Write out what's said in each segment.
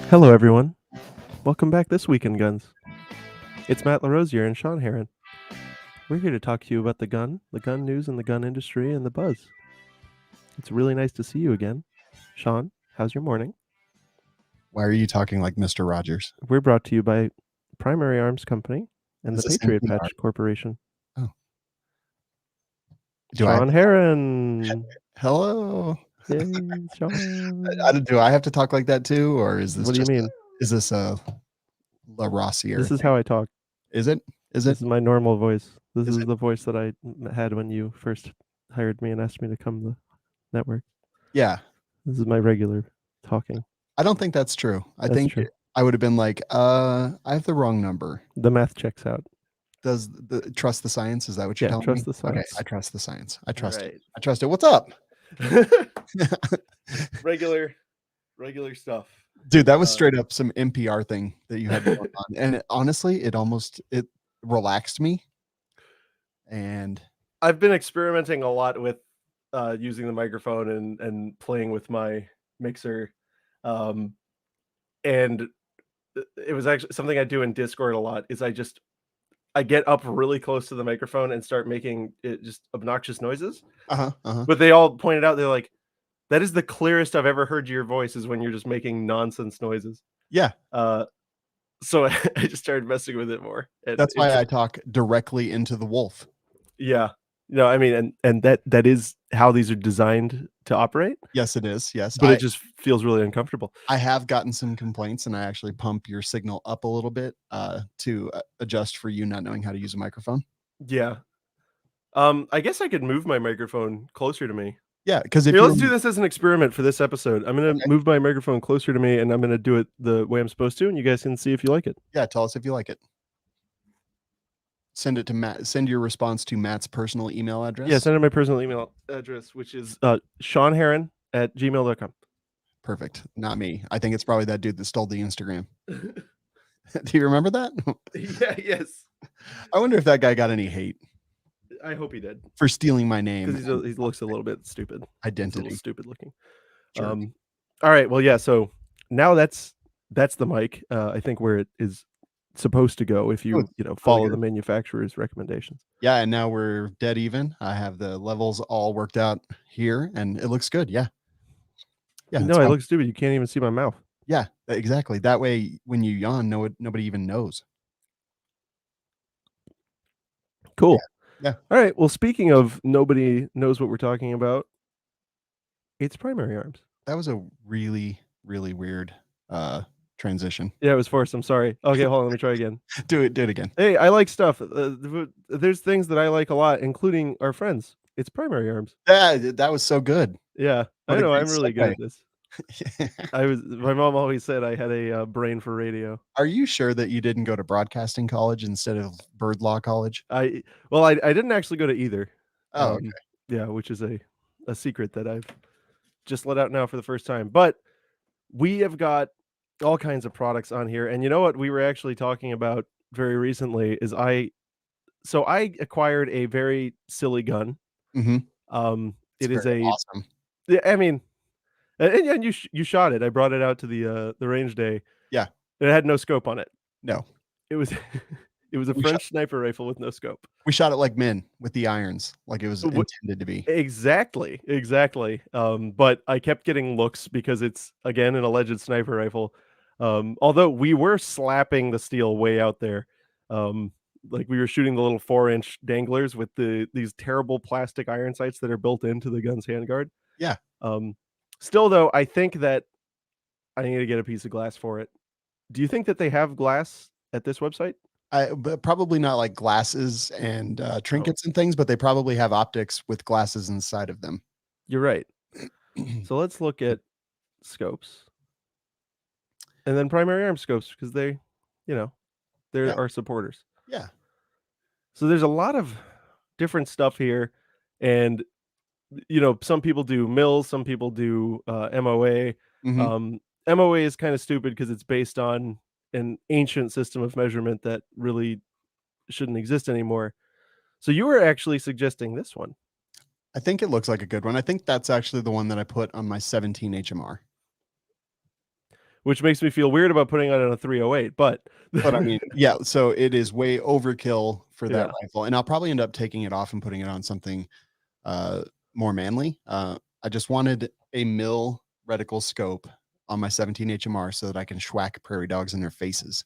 Hello, everyone. Welcome back this week in Guns. It's Matt Larosiere and SHAWN Herrin. We're here to talk to you about the gun news and the gun industry and the buzz. It's really nice to see you again. SHAWN, how's your morning? Why are you talking like Mr. Rogers? We're brought to you by Primary Arms Company and Is the this Patriot NPR? Patch Corporation. Oh. SHAWN Herrin. Hello. Yay, SHAWN. Do I have to talk like that too, or is this What do you mean? Is this a Larosiere? This is how I talk. Is it? This is my normal voice. This Is is it? the voice that I had when you first hired me and asked me to come to the network. Yeah. This is my regular talking. I don't think that's true. That's think true. I would have been like, I have the wrong number. The math checks out. Does the trust the science? Is that what you're telling trust me? the science. Okay, I trust the science. I trust Right. it. I trust it. What's up? regular stuff. Dude, that was straight up some NPR thing that you had going on. And honestly, it relaxed me. And I've been experimenting a lot with using the microphone and playing with my mixer. And it was actually something I do in Discord a lot is I get up really close to the microphone and start making it just obnoxious noises. But they all pointed out, they're like, that is the clearest I've ever heard your voice is when you're just making nonsense noises. Yeah. So I just started messing with it more. That's why I talk directly into the wolf. Yeah. No, I mean, and that is how these are designed to operate. Yes, it is. Yes. But it just feels really uncomfortable. I have gotten some complaints, and I actually pump your signal up a little bit to adjust for you not knowing how to use a microphone. Yeah. I guess I could move my microphone closer to me. Yeah, because let's do this as an experiment for this episode. I'm going to move my microphone closer to me, and I'm going to do it the way I'm supposed to, and you guys can see if you like it. Yeah, tell us if you like it. Send it to Matt. Send your response to Matt's personal email address. Yeah, send it my personal email address, which is ShawnHerrin@gmail.com. Perfect. Not me. I think it's probably that dude that stole the Instagram. Do you remember that? Yeah, yes. I wonder if that guy got any hate. I hope he did. For stealing my name. Because he looks a little bit stupid. Identity. Stupid looking. Sure. All right. Well, yeah. So now that's the mic. I think where it is supposed to go if you follow the manufacturer's recommendations. Yeah, and now we're dead even. I have the levels all worked out here, and it looks good. Yeah. Yeah. No, I look stupid. You can't even see my mouth. Yeah, exactly. That way, when you yawn, nobody even knows. Cool. Yeah. All right. Well, speaking of nobody knows what we're talking about, it's Primary Arms. That was a really, really weird transition. Yeah, it was forced. I'm sorry. Okay, hold on. Let me try again. Do it again. Hey, I like stuff. There's things that I like a lot, including our friends. It's Primary Arms. That was so good. Yeah, I know. I'm really good at this. My mom always said I had a brain for radio. Are you sure that you didn't go to broadcasting college instead of bird law college? I didn't actually go to either. Oh, okay. Yeah, which is a secret that I've just let out now for the first time. But we have got all kinds of products on here, and you know what we were actually talking about very recently is I acquired a very silly gun. Mm-hmm. It is awesome. Yeah, I mean. And you shot it. I brought it out to the range day. Yeah. It had no scope on it. No. It was a French sniper rifle with no scope. We shot it like men with the irons, like it was intended to be. Exactly. But I kept getting looks because it's again an alleged sniper rifle. Although we were slapping the steel way out there. Like we were shooting the little 4-inch danglers with these terrible plastic iron sights that are built into the gun's handguard. Yeah. Still, though, I think that I need to get a piece of glass for it. Do you think that they have glass at this website? But probably not like glasses and trinkets and things, but they probably have optics with glasses inside of them. You're right. So let's look at scopes. And then Primary Arms scopes, because they're our supporters. Yeah. So there's a lot of different stuff here. And some people do mils, some people do MOA. Mm-hmm. MOA is kind of stupid because it's based on an ancient system of measurement that really shouldn't exist anymore. So you were actually suggesting this one. I think it looks like a good one. I think that's actually the one that I put on my 17 HMR. which makes me feel weird about putting it on a 308. But I mean, yeah, so it is way overkill for that yeah, rifle, and I'll probably end up taking it off and putting it on something more manly. I just wanted a mill reticle scope on my 17 HMR so that I can schwack prairie dogs in their faces.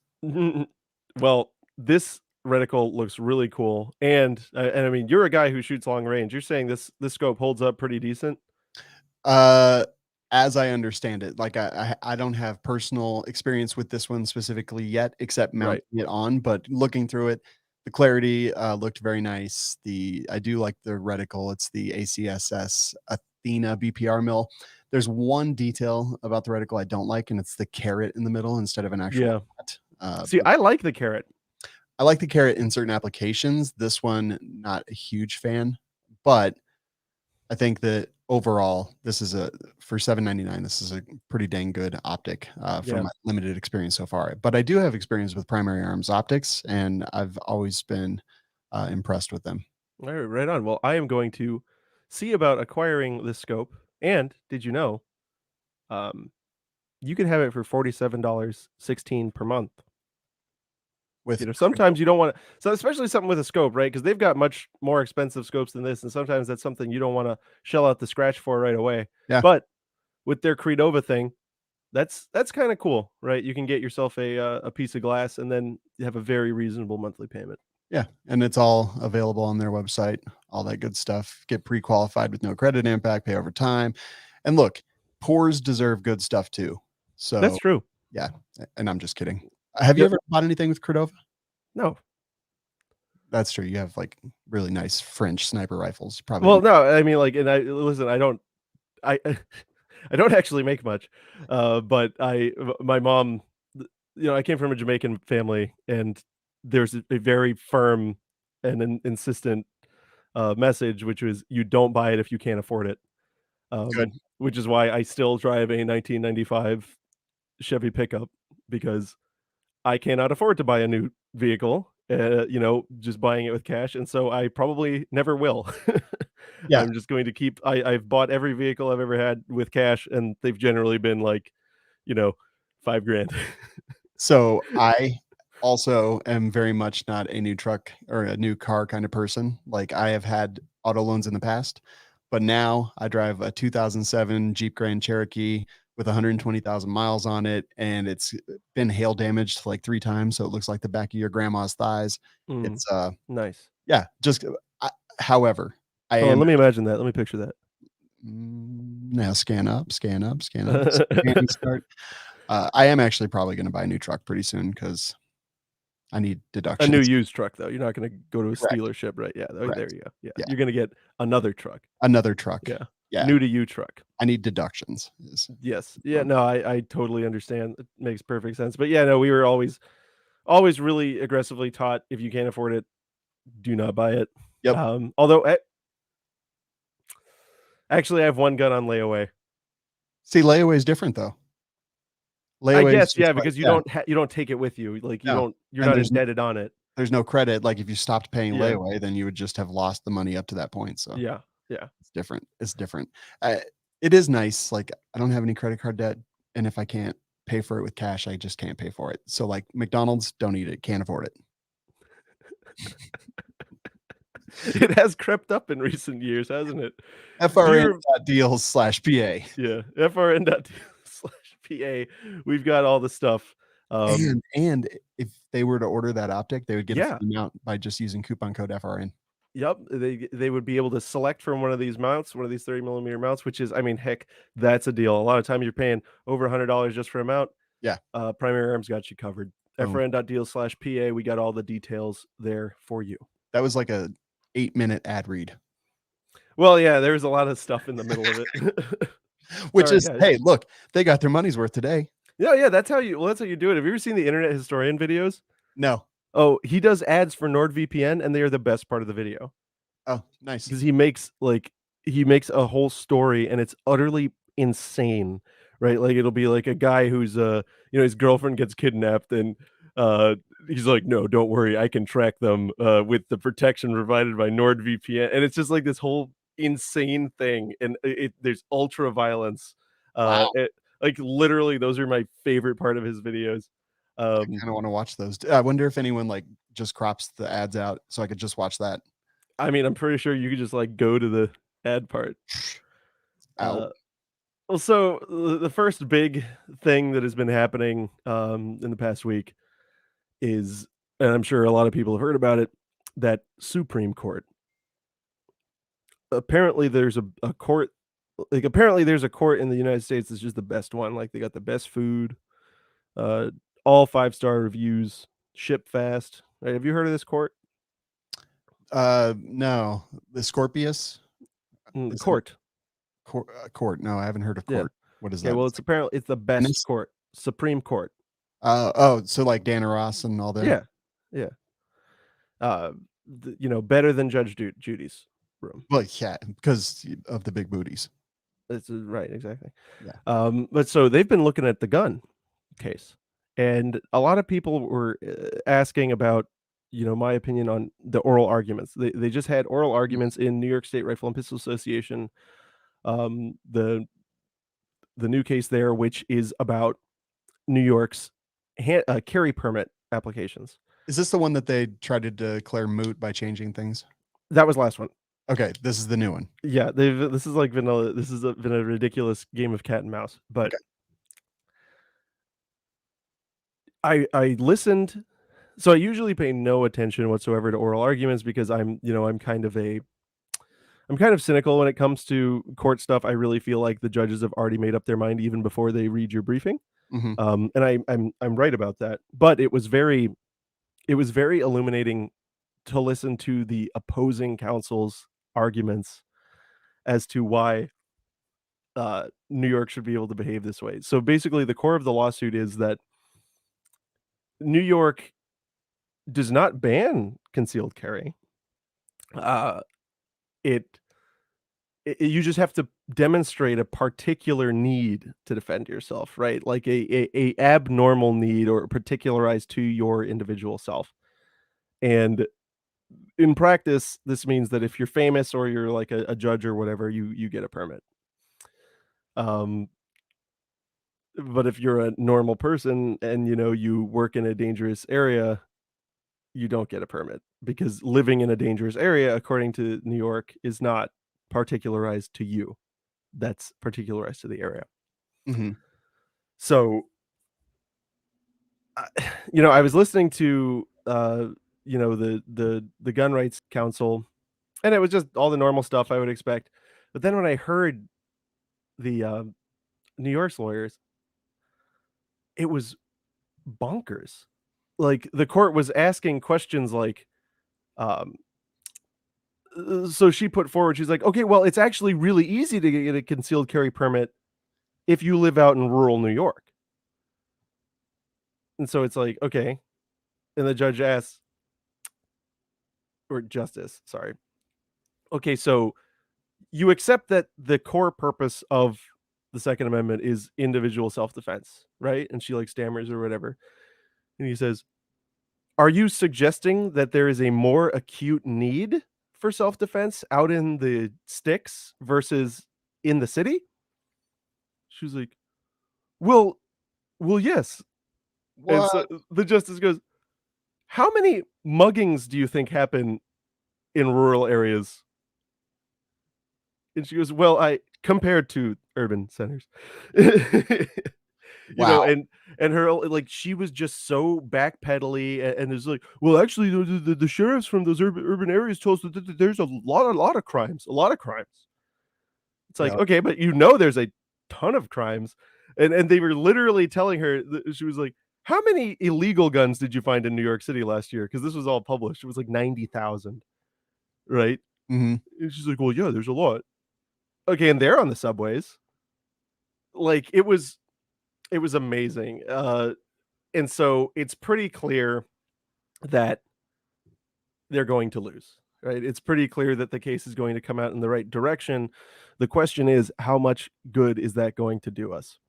well, this reticle looks really cool, and I mean, you're a guy who shoots long range. You're saying this scope holds up pretty decent? Uh, as I understand it, like I don't have personal experience with this one specifically yet, except Right. mounting it on. But looking through it, the clarity looked very nice. I do like the reticle. It's the ACSS Athena BPR mill. There's one detail about the reticle I don't like, and it's the carrot in the middle instead of an actual Yeah. hat. See, I like the carrot. I like the carrot in certain applications. This one, not a huge fan, but I think that overall, this is for $7.99. This is a pretty dang good optic from Yeah. my limited experience so far. But I do have experience with Primary Arms Optics, and I've always been impressed with them. All right, right on. Well, I am going to see about acquiring this scope. And did you know, um, you can have it for $47.16 per month. With Sometimes you don't want to, so especially something with a scope, right? Because they've got much more expensive scopes than this, and sometimes that's something you don't want to shell out the scratch for right away. yeah, But with their Credova thing, that's kind of cool, right? You can get yourself a piece of glass and then you have a very reasonable monthly payment. yeah, and it's all available on their website. All that good stuff. Get pre-qualified with no credit impact. Pay over time. And look, poors deserve good stuff too. That's So true. yeah, and I'm just kidding. Have you Yep. ever bought anything with Cordova? No. That's true. You have like really nice French sniper rifles. Probably. Well, no, I mean, like, and I listen, I I don't actually make much, but my mom, I came from a Jamaican family, and there's a very firm and insistent message, which was you don't buy it if you can't afford it. Good. Which is why I still drive a 1995 Chevy pickup because I cannot afford to buy a new vehicle, just buying it with cash, and so I probably never will. Yeah. I'm just going to keep I've bought every vehicle I've ever had with cash, and they've generally been like, you know, 5 grand. So I also am very much not a new truck or a new car kind of person. Like I have had auto loans in the past, but now I drive a 2007 Jeep Grand Cherokee with 120,000 miles on it, and it's been hail damaged like 3 times, so it looks like the back of your grandma's thighs. Mm, It's nice. yeah, just however, I Hold on, am let me imagine that, let me picture that. now scan up, scan up, scan up, scanning start. I am actually probably going to buy a new truck pretty soon because I need A new deductions. used truck, though, you're not gonna go to a Correct, dealership, right? Yeah, there correct. you go, yeah, Yeah, you're gonna get another truck. another truck. Yeah, Yeah, new to you truck. I need deductions. Yes. Yeah, no, I totally understand, it makes perfect sense, but yeah, no, we were always really aggressively taught, if you can't afford it, do not buy it. Yep. Although, actually, I have one gun on layaway. See, layaway is different though. I Layaway is guess, just yeah, like because yeah, you don't take it with you, like, no, you're and not indebted on it. there's no credit. Like if you stopped paying Yeah, layaway, then you would just have lost the money up to that point. So yeah, yeah. it's different. It's different. Uh, it is nice. Like I don't have any credit card debt, and if I can't pay for it with cash, I just can't pay for it. So like McDonald's, don't eat it. Can't afford it. It has crept up in recent years, hasn't it? Do you FRN.DEALS/PA. Yeah, FRN.DEALS/PA, we've got all the stuff. And if they were to order that optic, they would get a Yeah, free mount by just using coupon code FRN. yep, they would be able to select from one of these mounts, one of these 30 millimeter mounts, which is, I mean, heck, that's a deal. A lot of time you're paying over $100 just for a mount. Yeah. Primary Arms got you covered. Boom. FRN.deals/PA, we got all the details there for you. That was like a 8-minute ad read. Well, yeah, there's a lot of stuff in the middle of it. Which Sorry, is, guys. hey, look, they got their money's worth today. Yeah, that's how you do it. Have you ever seen the Internet Historian videos? No. Oh, he does ads for NordVPN, and they are the best part of the video. Oh, nice. Because he makes a whole story, and it's utterly insane, right? Like, it'll be like a guy who's his girlfriend gets kidnapped, and he's like, no, don't worry, I can track them with the protection provided by NordVPN. And it's just like this whole insane thing, and there's ultra violence. Wow. Like literally, those are my favorite part of his videos. I kind of want to watch those. I wonder if anyone like just crops the ads out so I could just watch that. I mean, I'm pretty sure you could just like go to the ad part. Out. Well, so the first big thing that has been happening in the past week is, and I'm sure a lot of people have heard about it, that Supreme Court. Apparently, there's a court. Like apparently, there's a court in the United States that's just the best one. Like they got the best food, uh, all 5-star reviews, ship fast. Right? Have you heard of this court? No, the Scorpius Court. Court. No, I haven't heard of Yeah. court. What is Okay, that? well, it's apparently it's the best court, Supreme Court. Oh, so like Dana Ross and all that. Yeah, yeah. You know, better than Judge Judy's room. Well, yeah, because of the big booties. That's right, exactly. Yeah. But so they've been looking at the gun case, and a lot of people were asking about, you know, my opinion on the oral arguments. They just had oral arguments in New York State Rifle and Pistol Association. The new case there, which is about New York's carry permit applications. Is this the one that they tried to declare moot by changing things? That was last one. Okay, this is the new one. Yeah, this is like vanilla. This has been a ridiculous game of cat and mouse. But okay. I listened. So I usually pay no attention whatsoever to oral arguments because I'm kind of cynical when it comes to court stuff. I really feel like the judges have already made up their mind even before they read your briefing. Mm-hmm. And I'm right about that. But it was very illuminating to listen to the opposing counsel's arguments as to why New York should be able to behave this way. So basically, the core of the lawsuit is that New York does not ban concealed carry. You just have to demonstrate a particular need to defend yourself, right? Like a abnormal need or particularized to your individual self. And in practice, this means that if you're famous or you're like a judge or whatever, you get a permit. But if you're a normal person and you work in a dangerous area, you don't get a permit because living in a dangerous area, according to New York, is not particularized to you. That's particularized to the area. Mm-hmm. So, I was listening to the Gun Rights Council, and it was just all the normal stuff I would expect. But then when I heard the New York's lawyers, it was bonkers. Like the court was asking questions like, so she put forward, she's like, okay, well, it's actually really easy to get a concealed carry permit if you live out in rural New York. And so it's like, okay. And the judge asks, or justice, sorry. Okay, so you accept that the core purpose of the Second Amendment is individual self-defense, right? And she like stammers or whatever. And he says, are you suggesting that there is a more acute need for self-defense out in the sticks versus in the city? She was like, well, yes. What? And so the justice goes, how many muggings do you think happen in rural areas? And she goes, well, compared to urban centers. Wow. And her, like, she was just so backpedally and is like, well, actually the sheriffs from those urban areas told us that there's a lot of crimes. It's like, Yep. okay, but there's a ton of crimes. And they were literally telling her, she was like, how many illegal guns did you find in New York City last year? Because this was all published. It was like 90,000, right? Mm-hmm. And she's like, well, yeah, there's a lot. Okay, and they're on the subways. Like, it was amazing. And so it's pretty clear that they're going to lose, right? It's pretty clear that the case is going to come out in the right direction. The question is, how much good is that going to do us,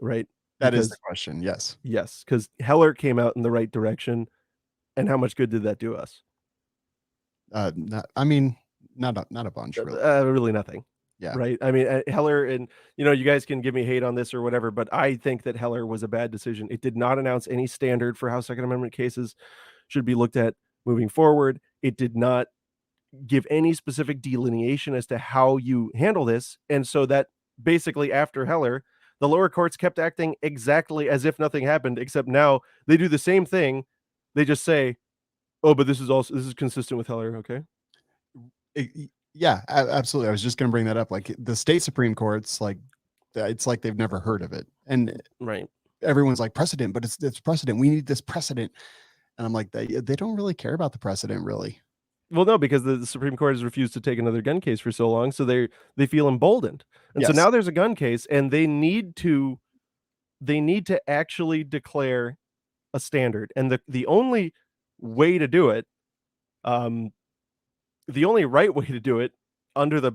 right? That is the question. Yes. Yes, because Heller came out in the right direction, and how much good did that do us? Not a bunch, really. Really nothing. Yeah. Right. I mean, Heller, and you guys can give me hate on this or whatever, but I think that Heller was a bad decision. It did not announce any standard for how Second Amendment cases should be looked at moving forward. It did not give any specific delineation as to how you handle this. And so that basically after Heller, the lower courts kept acting exactly as if nothing happened, except now they do the same thing. They just say, oh, but this is consistent with Heller. Okay. Yeah, absolutely. I was just going to bring that up. Like the state Supreme Courts, like it's like they've never heard of it. And right. Everyone's like precedent, but it's precedent. We need this precedent. And I'm like, they don't really care about the precedent, really. Well, no, because the Supreme Court has refused to take another gun case for so long, so they feel emboldened, and so Yes. now there's a gun case, and they need to actually declare a standard, and the only way to do it, the only right way to do it under the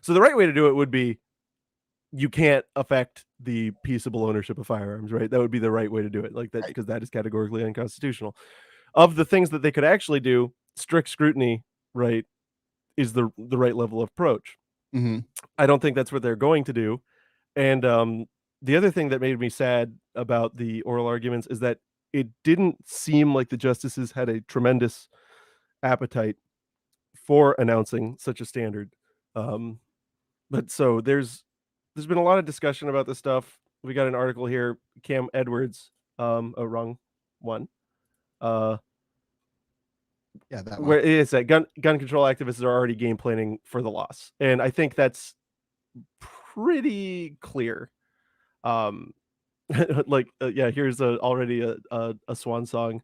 so the right way to do it would be you can't affect the peaceable ownership of firearms, right? That would be the right way to do it, like that, because that is categorically unconstitutional. Of the things that they could actually do, strict scrutiny, right, is the right level of approach. Mm-hmm. I don't think that's what they're going to do. And the other thing that made me sad about the oral arguments is that it didn't seem like the justices had a tremendous appetite for announcing such a standard. But so there's been a lot of discussion about this stuff. We got an article here, Cam Edwards, wrong one. Yeah, that where one. it is that gun control activists are already game planning for the loss, and I think that's pretty clear. Like here's already a swan song.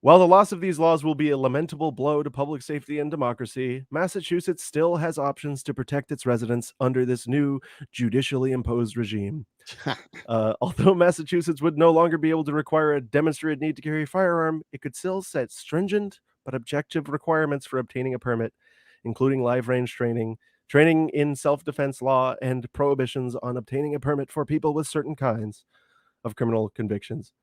While the loss of these laws will be a lamentable blow to public safety and democracy, Massachusetts still has options to protect its residents under this new judicially imposed regime. Although Massachusetts would no longer be able to require a demonstrated need to carry a firearm, it could still set stringent but objective requirements for obtaining a permit, including live range training, training in self-defense law, and prohibitions on obtaining a permit for people with certain kinds of criminal convictions.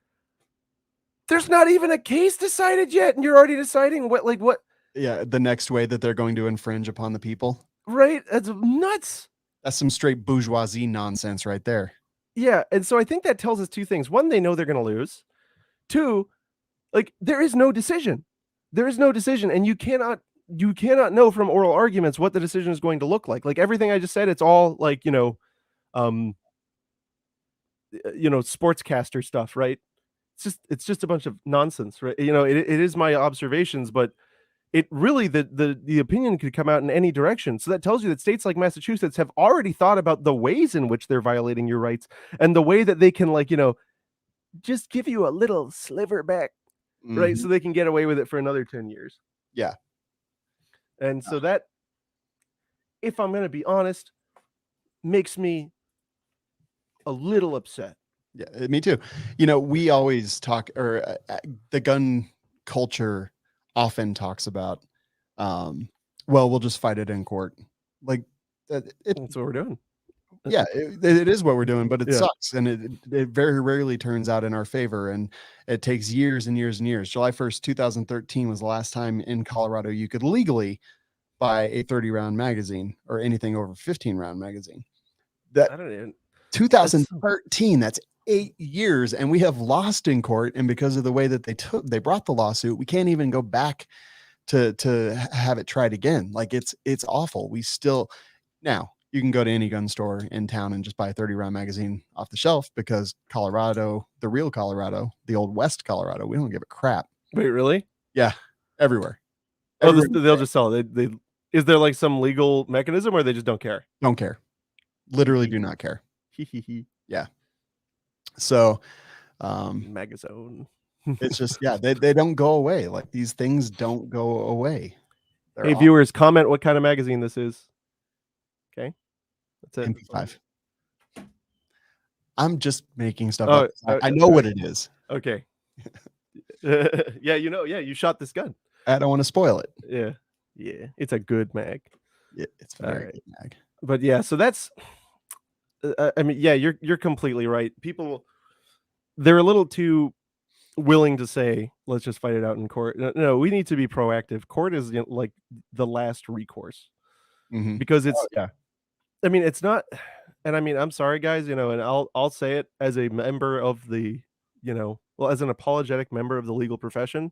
There's not even a case decided yet, and you're already deciding what? Yeah, the next way that they're going to infringe upon the people. Right? That's nuts. That's some straight bourgeoisie nonsense right there. Yeah, and so I think that tells us two things. One, they know they're going to lose. Two, like there is no decision. There is no decision, and you cannot know from oral arguments what the decision is going to look like. Like everything I just said, it's all like sportscaster stuff, right? It's just a bunch of nonsense, right? It is my observations, but it really the opinion could come out in any direction. So that tells you that states like Massachusetts have already thought about the ways in which they're violating your rights and the way that they can just give you a little sliver back, right? Mm-hmm. So they can get away with it for another 10 years. Yeah. And so that, if I'm going to be honest, makes me a little upset. Yeah, me too. We always talk, or the gun culture often talks about, well, we'll just fight it in court. Like that's what we're doing. Yeah, it is what we're doing, but it sucks. And it very rarely turns out in our favor. And it takes years and years and years. July 1st, 2013 was the last time in Colorado you could legally buy a 30-round magazine or anything over 15-round magazine. That I don't even 2013, that's 8 years, and we have lost in court. And because of the way that they brought the lawsuit, we can't even go back to have it tried again. Like it's awful. We still, now you can go to any gun store in town and just buy a 30-round magazine off the shelf, because Colorado, the real Colorado, the old West Colorado, we don't give a crap. Wait, really? Yeah, everywhere. Oh, they'll just sell it. They is there like some legal mechanism, or they just don't care? Don't care. Literally do not care. Yeah. So magazine. It's just, they don't go away. Like these things don't go away. Hey, viewers, comment what kind of magazine this is. Okay, that's it. MP5. I'm just making stuff up. I know what it is. Okay. Yeah, you shot this gun. I don't want to spoil it. Yeah, it's a good mag. Yeah, it's a very good mag. But yeah, so that's. I mean, yeah, you're completely right. People, they're a little too willing to say, let's just fight it out in court. No, we need to be proactive. Court is like the last recourse, because it's I mean, it's not, and I mean, I'm sorry, guys, and I'll say it as a member of the, well, as an apologetic member of the legal profession.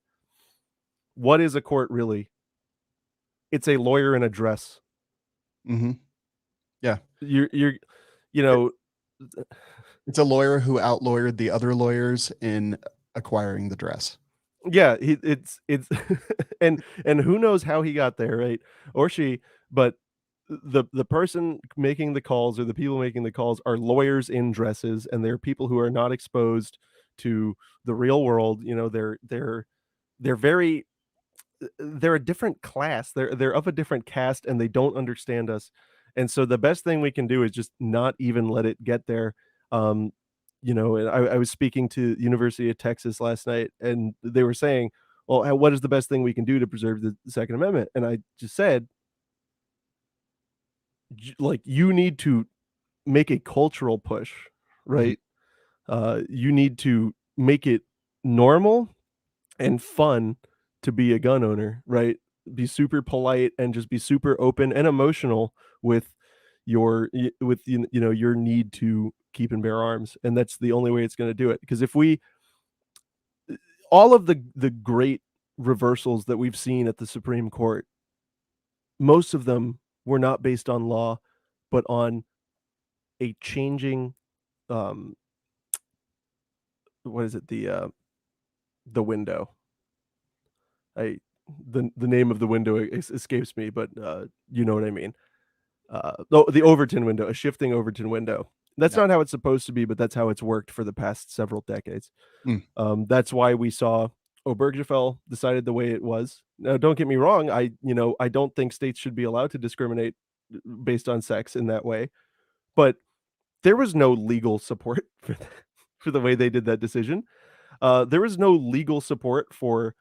What is a court really? It's a lawyer in a dress. Mm-hmm. Yeah. You're, you It- know, It's a lawyer who outlawyered the other lawyers in acquiring the dress. yeah, it's and who knows how he got there, right? Or she, but the person making the calls or the people making the calls are lawyers in dresses, and they're people who are not exposed to the real world. They're very they're a different class. They're of a different caste, and they don't understand us. And so the best thing we can do is just not even let it get there. Um, and I was speaking to University of Texas last night, and they were saying, "Well, what is the best thing we can do to preserve the Second Amendment?" And I just said, like, you need to make a cultural push, Mhm. right? You need to make it normal and fun to be a gun owner, right? Be super polite and just be super open and emotional with your need to keep and bear arms, and that's the only way it's going to do it. Because if we all of the great reversals that we've seen at the Supreme Court, most of them were not based on law, but on a changing um what is it the window. I the name of the window escapes me, but you know what I mean. The Overton window, a shifting Overton window. That's Yeah. not how it's supposed to be, but that's how it's worked for the past several decades. Mm. That's why we saw Obergefell decided the way it was. Now, don't get me wrong. I don't think states should be allowed to discriminate based on sex in that way, but there was no legal support for the way they did that decision. There was no legal support for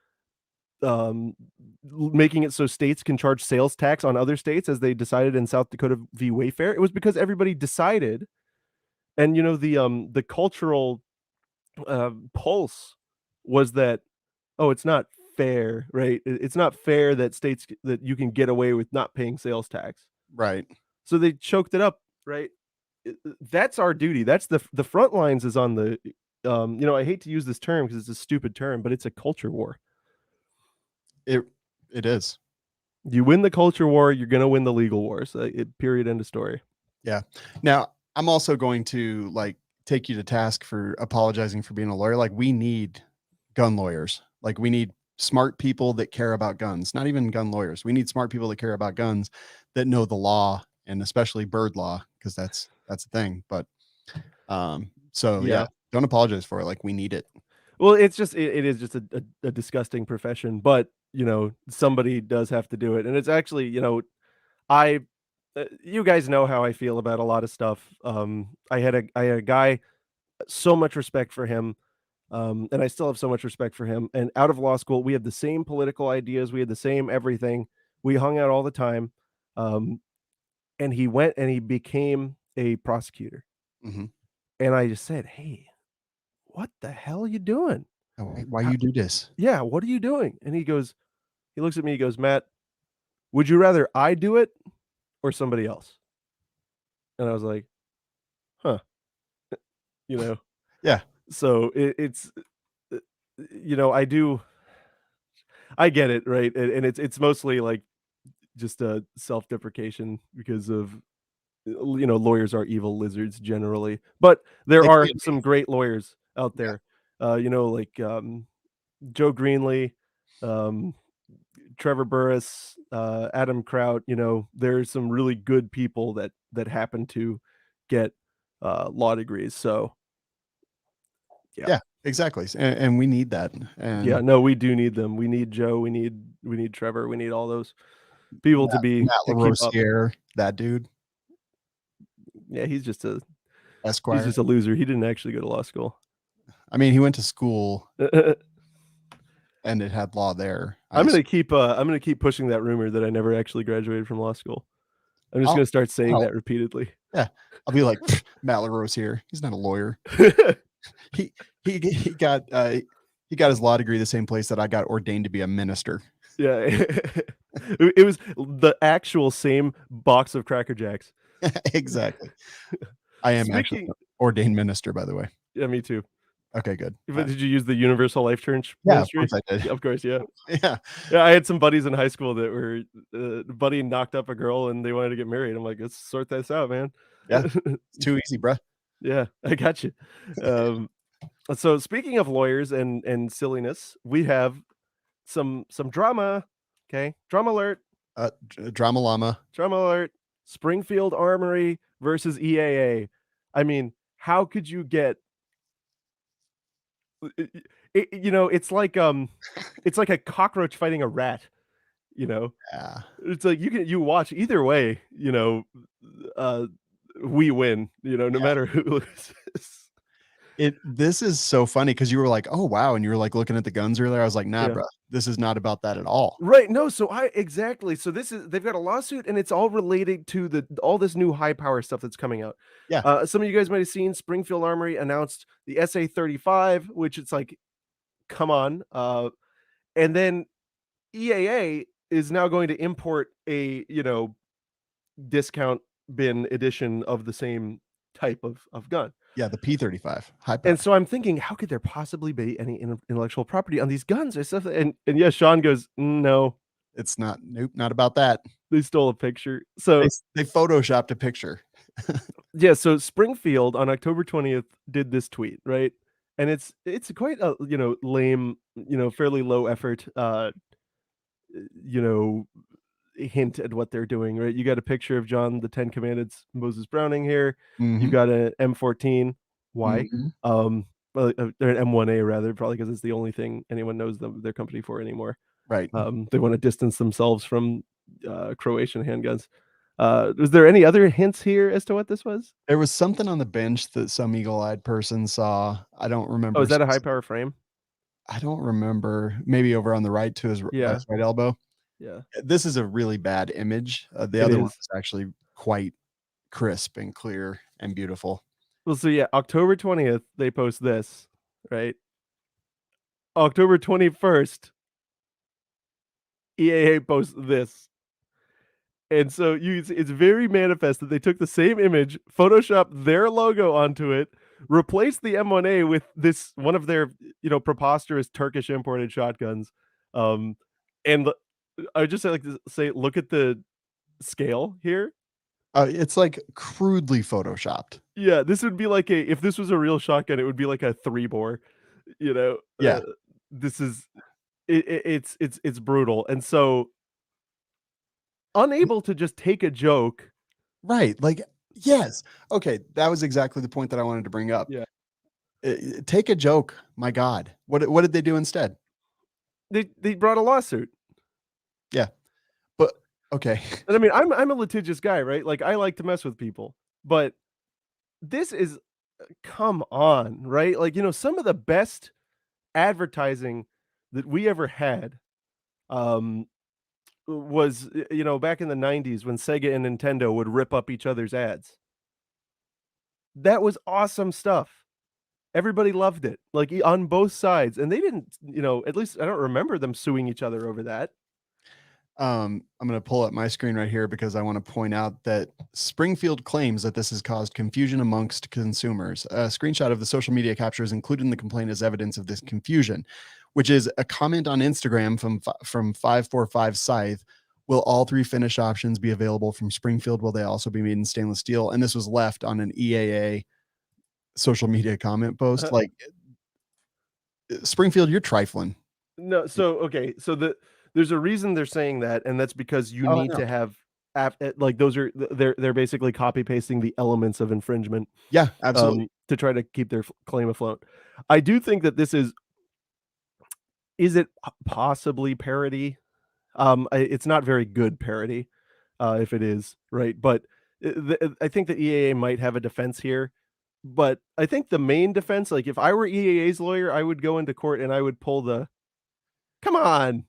um, making it so states can charge sales tax on other states as they decided in South Dakota v. Wayfair. It was because everybody decided, and the cultural pulse was that, oh, it's not fair, right? It's not fair that that you can get away with not paying sales tax. Right. So they choked it up, right? That's our duty. That's the front lines is on the I hate to use this term because it's a stupid term, but it's a culture war. It it is. You win the culture war, you're gonna win the legal wars. Period. End of story. Yeah. Now, I'm also going to like take you to task for apologizing for being a lawyer. Like we need gun lawyers. Like we need smart people that care about guns. Not even gun lawyers. We need smart people that care about guns that know the law and especially bird law because that's the thing. But so yeah, Yeah. don't apologize for it. Like we need it. Well, it is just a disgusting profession, but somebody does have to do it, and it's actually I you guys know how I feel about a lot of stuff. I had a guy, so much respect for him. And I still have so much respect for him. And out of law school, we had the same political ideas. We had the same everything. We hung out all the time. Um, and he went and he became a prosecutor. Mhm. And I just said, "Hey, what the hell are you doing? Why How, you do this? yeah, what are you doing?" And he looks at me, he goes, "Matt, would you rather I do it or somebody else?" And I was like, huh, you know. Yeah. So it's uh, I get it, right? And it's mostly like just a self-deprecation because of lawyers are evil lizards generally, but there They are can be. some great lawyers out Yeah. there, like Joe Greenlee, um, Trevor Burrus, Adam Kraut. There's some really good people that happen to get law degrees. So yeah. Yeah, exactly. And we need that. Yeah, And no, we do need them. We need Joe, we need Trevor, we need all those people Matt to keep up. Larosiere, that dude, Yeah, he's Esquire. just a loser. He didn't actually go to law school. I mean, he went to school and it had law there. I'm gonna keep pushing that rumor that I never actually graduated from law school. I'm just I'll gonna start saying help. that repeatedly. Yeah. I'll be like, Matt LaRosiere. He's not a lawyer. He he got his law degree the same place that I got ordained to be a minister. Yeah. It was the actual same box of Cracker Jacks. Exactly. I am actually Speaking, an ordained minister, by the way. yeah, me too. Okay, good. But did you use the Universal Life Church Yeah, of ministry? course I did. Yeah, of course, yeah. Yeah. Yeah, I had some buddies in high school that were buddy knocked up a girl and they wanted to get married. I'm like, let's sort this out, man. Yeah. It's too easy, bruh. Yeah, I got you. Um, so speaking of lawyers and silliness, we have some drama. Okay, drama alert, Drama llama. drama alert. Springfield Armory versus EAA. I mean, how could you get? It's like a cockroach fighting a rat. You know, Yeah. it's like you watch either way. Uh, we win. No Yeah. matter who loses. This is so funny because you were like, "Oh, wow," and you were, like, looking at the guns earlier. I was like, "Nah, Yeah. bro, this is not about that at all." Right, no, so I exactly, so they've got a lawsuit, and it's all related to all this new high power stuff that's coming out. Yeah. Some of you guys might have seen Springfield Armory announced the SA-35, which it's like, come on, and then EAA is now going to import a, discount bin edition of the same type of gun. Yeah, the P-35, high power. And so I'm thinking, how could there possibly be any intellectual property on these guns or stuff? And yes, Sean goes, no, It's not nope, not about that. they stole a picture. So They photoshopped a picture. yeah, so Springfield on October 20th did this tweet, right? And it's quite a, lame, fairly low effort, you know, hint at what they're doing, right? You got a picture of John the Ten Commandments, Moses Browning here. You Mhm, got an M14. Why? mhm. Well, or an M1A rather, probably because it's the only thing anyone knows their company for anymore. Right. They want to distance themselves from Croatian handguns. Was there any other hints here as to what this was? There was something on the bench that some eagle-eyed person saw. I don't Oh, remember is that a high power frame? I don't remember. Maybe over on the right to Yeah, his right elbow. yeah, This is a really bad image. The it other one is. is actually quite crisp and clear and beautiful. Well, so yeah, October 20th, they post this, right? October 21st, EAA posts this. And so it's very manifest that they took the same image, photoshopped their logo onto it, replaced the M1A with this one of their, preposterous Turkish imported shotguns. And I would just like to say, look at the scale here. It's like crudely photoshopped. Yeah, this would be like if this was a real shotgun, it would be like a 3-bore. You know, Yeah. this is it's brutal, and so unable to just take a joke. Right. Like, yes. Okay. That was exactly the point that I wanted to bring up. Yeah, Take a joke. My God. What did they do instead? they brought a lawsuit. Yeah. But okay. And I mean, I'm a litigious guy, right? Like I like to mess with people, but this is come on, right? Like, some of the best advertising that we ever had um was back in the 90s when Sega and Nintendo would rip up each other's ads. That was awesome stuff. Everybody loved it, like on both sides, and they didn't, at least I don't remember them suing each other over that. I'm going to pull up my screen right here because I want to point out that Springfield claims that this has caused confusion amongst consumers. A screenshot of the social media capture is included in the complaint as evidence of this confusion, which is a comment on Instagram from 545 Scythe. Will all 3 finish options be available from Springfield? Will they also be made in stainless steel? And this was left on an EAA social media comment post. Like, Springfield, you're trifling. No, so okay, so there's a reason they're saying that, and that's because you Oh, I need know. to have like those are they're basically copy pasting the elements of infringement Yeah, absolutely. to try to keep their claim afloat. I do think that this is it possibly parody? It's not very good parody, if it is, right? But I think that EAA might have a defense here. But I think the main defense, like if I were EAA's lawyer, I would go into court and I would pull the "come on"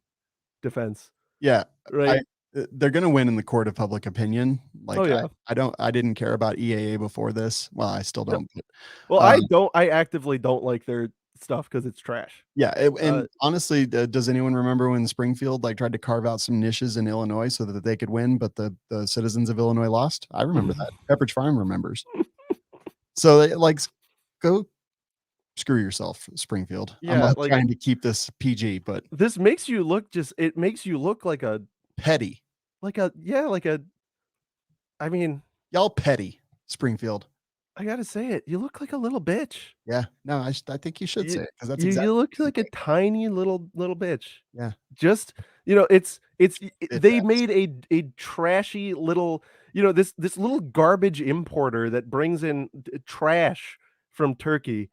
defense, Yeah, right? they're gonna win in the court of public opinion. Oh Like, yeah. I didn't care about EAA before this. Well, I still No. don't, but, Well, um I actively don't like their stuff because it's trash. Yeah, Uh, and honestly, does anyone remember when Springfield like tried to carve out some niches in Illinois so that they could win, but the citizens of Illinois lost? I remember that. Pepperidge Farm remembers. So like, go screw yourself, Springfield. I'm yeah, like like trying to keep this PG, but this makes you look just. It makes you look petty. like a. I mean, Y'all petty, Springfield. I gotta say it. You look like a little bitch. Yeah, no, I think you should say You it because that's you exactly look what you like a think. tiny little bitch. Yeah, Just bitch they ass. made a trashy little this little garbage importer that brings in trash from Turkey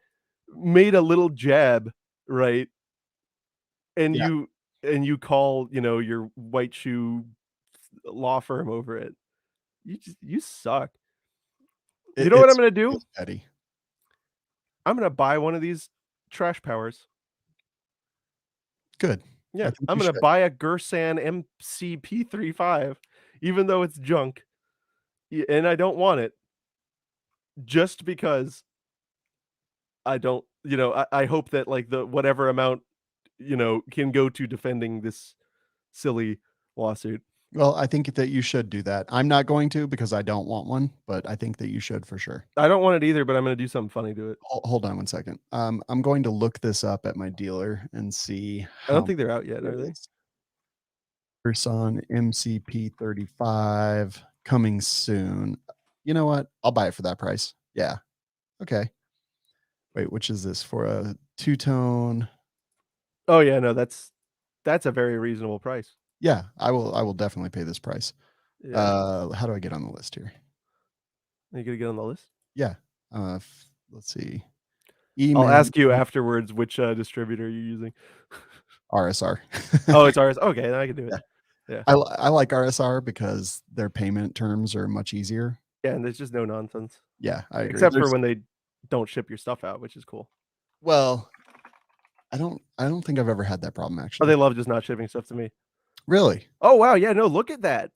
made a little jab, right? And Yeah, you call, your white shoe law firm over it. You suck. You know what I'm it's gonna do? feels petty. I'm gonna buy one of these trash powers. Good. I Yeah, think I'm you gonna should. buy a Gersan MCP35, even though it's junk, and I don't want it, just because I don't I hope that, like, the whatever amount, can go to defending this silly lawsuit. Well, I think that you should do that. I'm not going to because I don't want one, but I think that you should for sure. I don't want it either, but I'm gonna do something funny to it. Hold on one second. I'm going to look this up at my dealer and see I don't how think they're out yet, much are it they? is. Person MCP35 coming soon. You know what? I'll buy it for that price. Yeah. Okay. Wait, which is this for a two-tone? Oh, yeah, no, that's a very reasonable price. Yeah, I will definitely pay this price. Yeah. How do I get on the list here? Are you gonna get on the list? Yeah. Let's see. I'll Email ask you afterwards which, distributor you're using. RSR. Oh, it's ours? Okay, then I can do it. Yeah. Yeah. I like RSR because their payment terms are much easier. Yeah, and there's just no nonsense, Yeah, I agree. except for There's when they don't ship your stuff out, which is cool. well, I don't think I've ever had that problem Oh, they actually. love just not shipping stuff to me. Really? Oh, wow, yeah, no, look at that.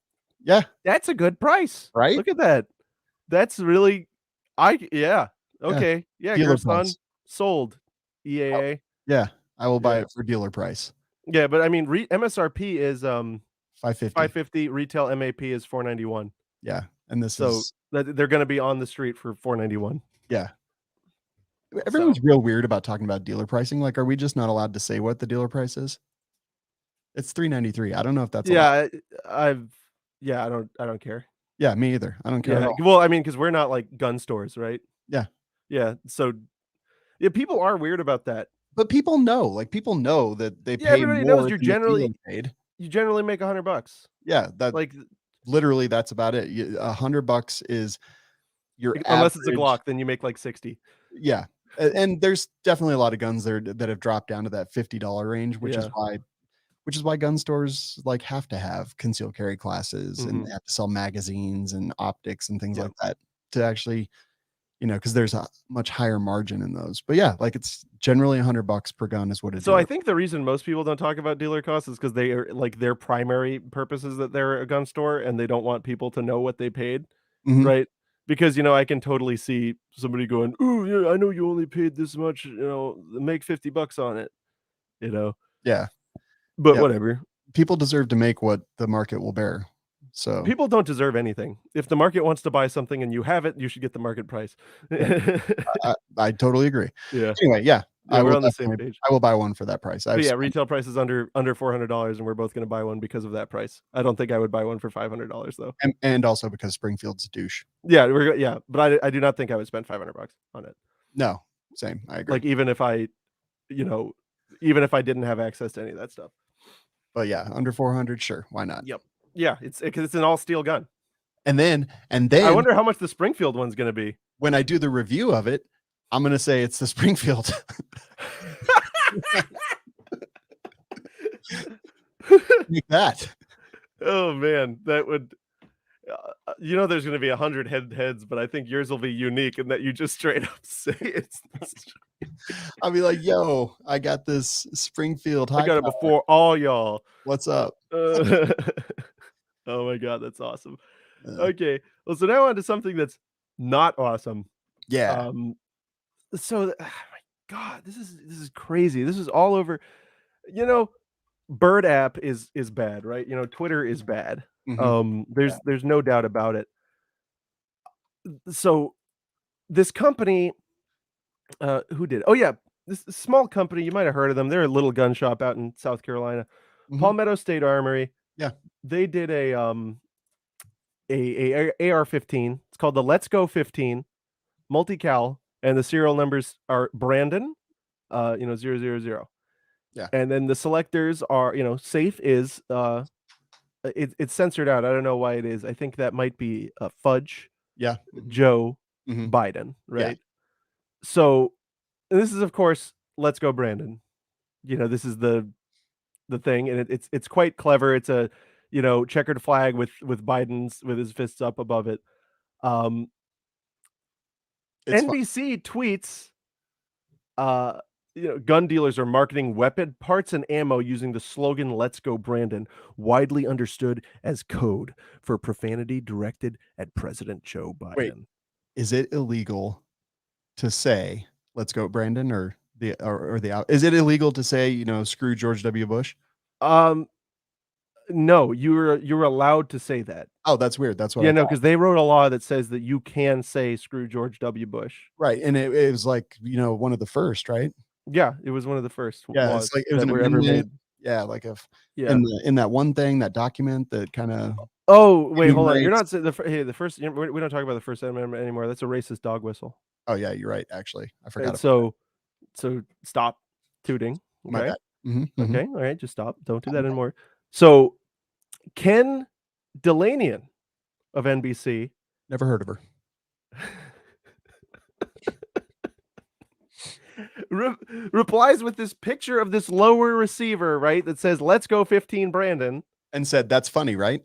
Yeah, That's a good price. right? Look at that. That's really yeah. Yeah, Okay. Yeah, dealer Gerson price. sold. Oh, EAA. yeah, I will buy Yeah. it for dealer price. Yeah, but I mean, MSRP is, 550. 550, retail MAP is 491. Yeah, and this So, is that they're gonna be on the street for 491. yeah. So, Everyone's real weird about talking about dealer pricing. Like, are we just not allowed to say what the dealer price is? It's 393. I don't know if that's allowed. yeah, I've yeah, I don't care. Yeah, me either. I don't care at Yeah, all. well, I mean, because 'cause we're not like gun stores, right? Yeah, Yeah, so yeah, people are weird about that. but people know. Like, people know that they Yeah, pay everybody knows more than the dealer paid. you generally make $100. Yeah, that Like, literally that's about it. $100 is your unless it's a average. Glock, then you make like 60. Yeah, and there's definitely a lot of guns there that have dropped down to that $50 range, Yeah. which is why gun stores like have to have concealed carry classes and Mhm. they have to sell magazines and optics and things Yeah. like that to actually, because there's a much higher margin in those. But yeah, like it's generally $100 per gun is what a So I dealer. think the reason most people don't talk about dealer costs is because they are like their primary purpose is that they're a gun store and they don't want people to know what they paid, Mhm. right? Because I can totally see somebody going, "Ooh, yeah, I know you only paid this much, make $50 on it," you know. Yeah, But yeah. whatever. People deserve to make what the market will bear. So People don't deserve anything. If the market wants to buy something and you have it, you should get the market price. yeah, I totally agree. Yeah. Anyway, yeah, Yeah, we're on the same page. I will buy one for that price. But I've yeah, spent retail price is under $400 and we're both gonna buy one because of that price. I don't think I would buy one for $500 though. and also because Springfield's a douche. Yeah, yeah, but I do not think I would spend $500 on it. No, same. I agree. Like, you know, even if I didn't have access to any of that stuff. But yeah, under 400, sure, why not? Yep. Yeah, it's because it's an all steel gun. And I then wonder how much the Springfield one's gonna be. when I do the review of it, I'm gonna say it's the Springfield. Like that. Oh man, that would there's gonna be 100 heads, but I think yours will be unique in that you just straight up say it's I'll be like, "Yo, I got this Springfield I high got it power. before all y'all. What's up?" Uh, oh my god, that's awesome. Uh, Okay, well, so now on to something that's not awesome. yeah. Um, so God, this is crazy. This is all over. You know, Bird app is bad, right? You know, Twitter is bad. Mhm. Yeah. There's no doubt about it. So this company, who did? Oh yeah, this small company. You might have heard of them. They're a little gun shop out in South Carolina, Mhm. Palmetto State Armory. Yeah. They did a AR-15. It's called the Let's Go 15 multi-cal, and the serial numbers are Brandon, 000. Yeah. And then the selectors are, safe is it's censored out. I don't know why it is. I think that might be Fudge, Yeah. Mhm. Joe, Mhm. Biden, Yeah. right? So this is of course Let's Go Brandon. This is the thing, and it's quite clever. It's a checkered flag with Biden's with his fists up above it. Um, It's fun. NBC tweets, uh, gun dealers are marketing weapon parts and ammo using the slogan "Let's Go Brandon," widely understood as code for profanity directed at President Joe Wait, Biden. is it illegal to say, "Let's go, Brandon," is it illegal to say, "Screw George W. Bush"? Um, no, you're allowed to say that. Oh, that's weird. That's what I Yeah, no, thought. because they wrote a law that says that you can say "Screw George W. Bush." Right, and it was like, one of the first, right? Yeah, it was one of the first Yeah, laws it's like it was that an were ever amendment. made. Yeah, like if Yeah. in that one thing, that document that kinda Oh, wait, hold on. You're enumerates. not saying the first. We don't talk about the First Amendment anymore. That's a racist dog whistle. Oh, yeah, you're right, actually. I forgot Right. about that. So stop tooting. My Okay. bad. Mhm, mhm. Okay. All right. Just stop. Don't do My that bad. anymore. So Ken Delanian of NBC Never heard of her. re- replies with this picture of this lower receiver, right? That says "Let's Go 15 Brandon." And said, "That's funny, right?"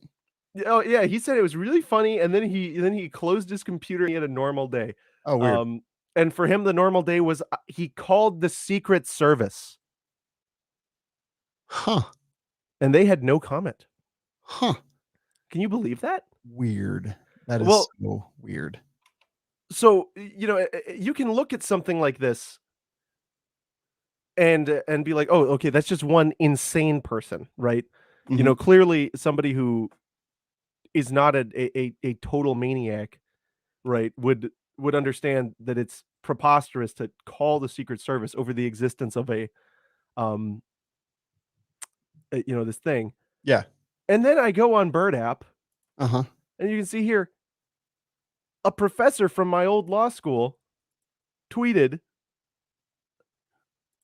Oh yeah, he said it was really funny, and then he closed his computer and he had a normal day. Oh, weird. Um, and for him, the normal day was he called the Secret Service, Huh. and they had no comment. Huh. Can you believe that? Weird. That is Well, so weird. so you can look at something like this and be like, oh, okay, that's just one insane person, right? Mhm. Clearly somebody who is not a total maniac, right? Would understand that it's preposterous to call the Secret Service over the existence of um this thing. Yeah. And then I go on Bird app, Uh-huh. and you can see here a professor from my old law school tweeted,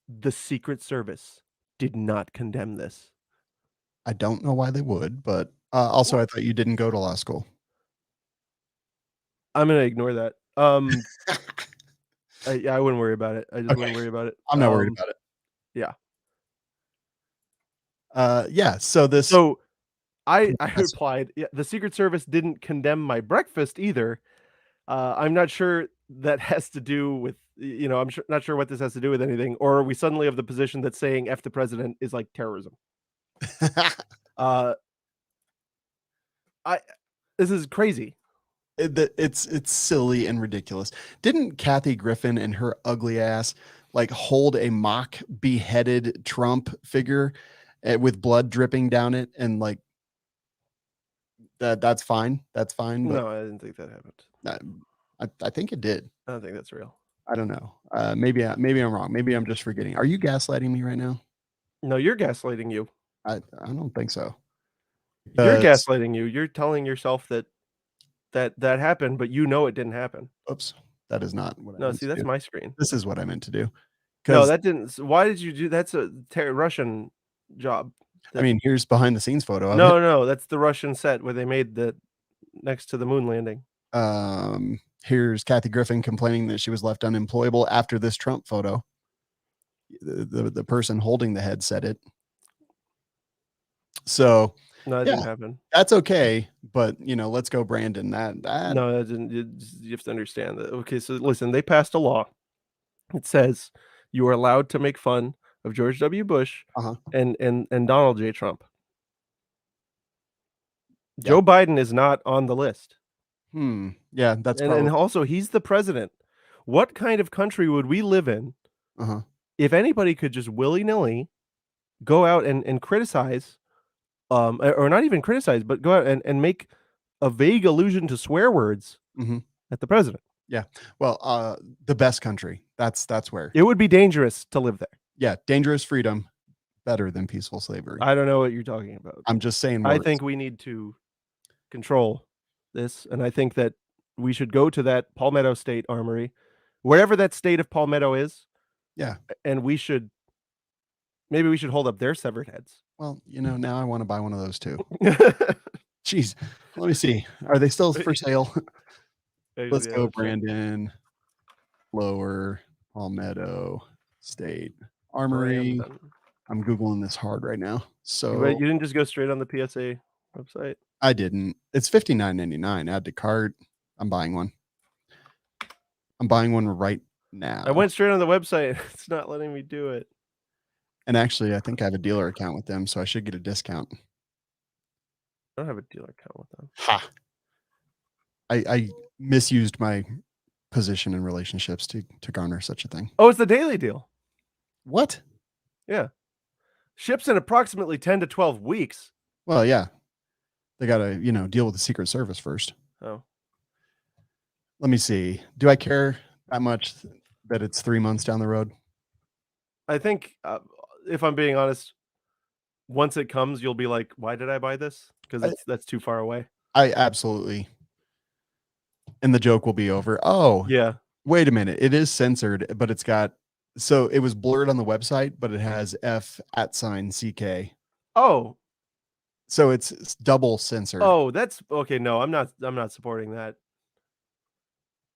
"The Secret Service did not condemn this." I don't know why they would, but, also, I thought you didn't go to law school. I'm gonna ignore that. Yeah, I wouldn't worry about it. I just Okay. wouldn't worry about it. I'm not worried about it. Yeah. Yeah, so this So I professor. replied, "Yeah, the Secret Service didn't condemn my breakfast either." I'm not sure that has to do with not sure what this has to do with anything, or are we suddenly of the position that saying "F the president" is like terrorism? Uh, I This is crazy. It's silly and ridiculous. Didn't Kathy Griffin and her ugly ass, like, hold a mock beheaded Trump figure, with blood dripping down it, and, like, that's fine, but, No, I didn't think that happened. uh, I think it did. I don't think that's real. I don't know. Maybe I'm wrong. Maybe I'm just forgetting. Are you gaslighting me right now? No, you're gaslighting you. I don't think so. You're 'Cause gaslighting you. You're telling yourself that happened, but it didn't happen. oops, that is not what I No, meant see, to that's do. my screen. This is what I meant to do. No, Because that didn't. Why did you do? That's a Russian job. I That mean, here's behind the scenes photo of it. no, that's the Russian set where they made the next to the moon landing. Here's Kathy Griffin complaining that she was left unemployable after this Trump photo. The person holding the head said it. So, No, that yeah, didn't happen. that's okay, but, let's go Brandon. That No, that didn't. You have to understand that. Okay, so listen, they passed a law. It says you are allowed to make fun of George W. Bush uh-huh. and Donald J. Trump. Yeah. Joe Biden is not on the list. Yeah, that's And probably also he's the president. What kind of country would we live in If anybody could just willy-nilly go out and criticize, or not even criticize, but go out and make a vague allusion to swear words at the president. Yeah. Well, the best country. That's where. It would be dangerous to live there. Yeah, dangerous freedom, better than peaceful slavery. I don't know what you're talking about. I'm just saying I words. think we need to control this, and I think that we should go to that Palmetto State Armory, wherever that state of Palmetto is. Yeah. And maybe we should hold up their severed heads. Well, now I want to buy one of those too. Jeez. Let me see. Are they still for sale? Let's go, Brandon. Lower Palmetto State Armory. I'm Googling this hard right now. So you didn't just go straight on the PSA website? I didn't. It's $59.99. Add to cart. I'm buying one. I'm buying one right now. I went straight on the website. It's not letting me do it. And actually, I think I have a dealer account with them, so I should get a discount. I don't have a dealer account with them. Ha! I misused my position in relationships to garner such a thing. Oh, it's the daily deal. What? Yeah. Ships in approximately 10 to 12 weeks. Well, yeah. They got to, deal with the Secret Service first. Oh. Let me see. Do I care that much that it's 3 months down the road? I think, if I'm being honest, once it comes, you'll be like, why did I buy this? Because that's too far away. I absolutely. And the joke will be over. Oh, yeah. Wait a minute. It is censored, but it's got, so it was blurred on the website, but it has F@CK. Oh. So it's double censored. Oh, that's okay. No, I'm not supporting that.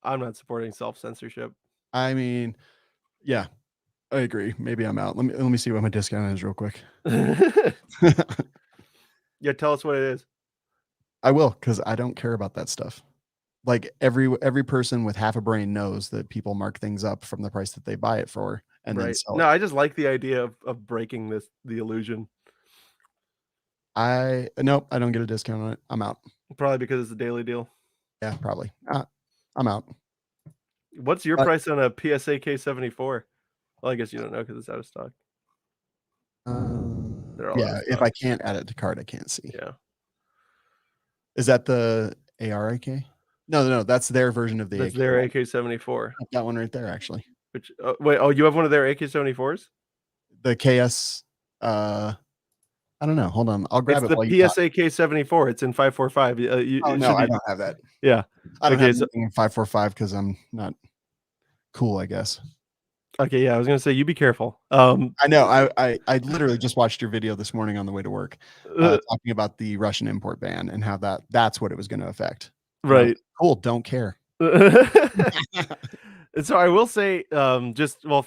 I'm not supporting self-censorship. I mean, yeah, I agree. Maybe I'm out. Let me see what my discount is real quick. Yeah, tell us what it is. I will, because I don't care about that stuff. Like every person with half a brain knows that people mark things up from the price that they buy it for and then sell it. No, I just like the idea of breaking the illusion. Nope, I don't get a discount on it. I'm out. Probably because it's a daily deal. Yeah, probably. I'm out. What's your price on a PSA K74? Well, I guess you don't know because it's out of stock. Yeah, if I can't add it to cart, I can't see. Yeah. Is that the ARAK? No, that's their version of the That's AK. their AK-74. That one right there, actually. Which wait, you have one of their AK-74s? The KS. I don't know. Hold on, I'll grab it's it. The PSA K-74. It's in 545. Oh no, I don't have that. Yeah, I don't have anything in 545 because I'm not cool, I guess. Okay, yeah, I was gonna say you be careful. I know. I literally just watched your video this morning on the way to work, talking about the Russian import ban and how that's what it was going to affect. Right. Cool. Don't care. And so I will say, for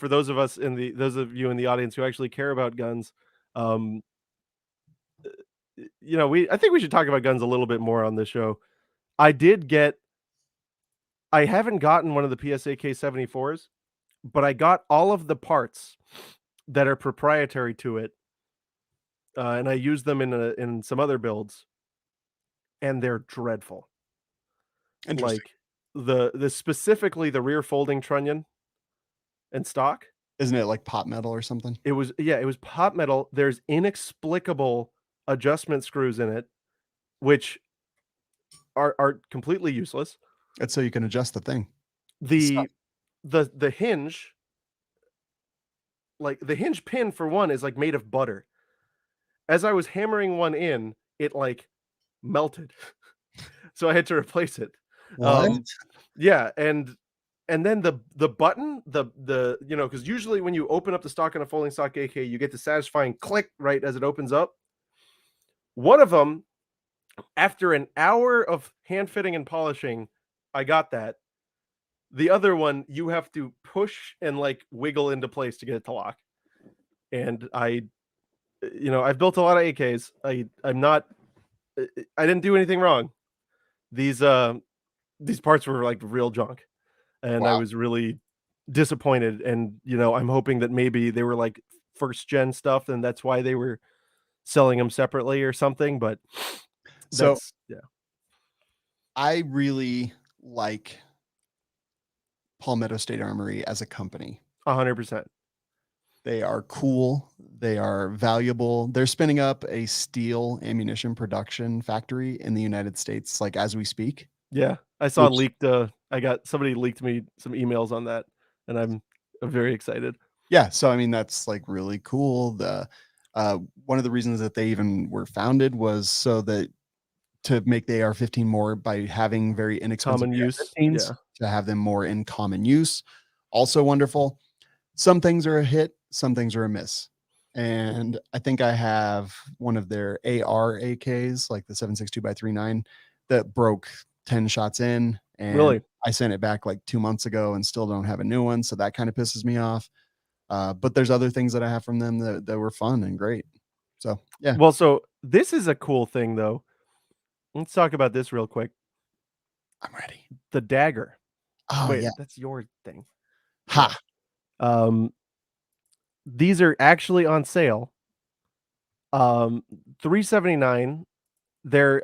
those of you in the audience who actually care about guns, I think we should talk about guns a little bit more on this show. I haven't gotten one of the PSA K74s, but I got all of the parts that are proprietary to it, and I use them in some other builds, and they're dreadful. Interesting. Like specifically the rear folding trunnion and stock. Isn't it like pot metal or something? It was pot metal. There's inexplicable adjustment screws in it, which are completely useless. It's so you can adjust the thing. The hinge, like the hinge pin for one, is like made of butter. As I was hammering one in, it like melted. So I had to replace it. What? Yeah, and then the button, because usually when you open up the stock on a folding stock AK, you get the satisfying click right as it opens up. One of them, after an hour of hand fitting and polishing, I got that. The other one, you have to push and like wiggle into place to get it to lock. And I've built a lot of AKs. I didn't do anything wrong. These parts were like real junk, and wow. I was really disappointed. And I'm hoping that maybe they were like first gen stuff, and that's why they were selling them separately or something. But I really like Palmetto State Armory as a company. 100%. They are cool. They are valuable. They're spinning up a steel ammunition production factory in the United States, like as we speak. Yeah, I saw Which, leaked. Somebody leaked me some emails on that, and I'm very excited. yeah, so I mean that's like really cool. The one of the reasons that they even were founded was so that to make the AR-15 more by having very inexpensive Common use. AR-15s Yeah. to have them more in common use. Also wonderful. Some things are a hit, some things are a miss. And I think I have one of their AR AKs, like the 7.62x39, that broke 10 shots in. And Really? I sent it back like 2 months ago and still don't have a new one. So that kind of pisses me off. But there's other things that I have from them that were fun and great. So yeah. Well, so this is a cool thing, though. Let's talk about this real quick. I'm ready. The dagger. Oh Wait, yeah. that's your thing. Ha. Um, these are actually on sale. $379.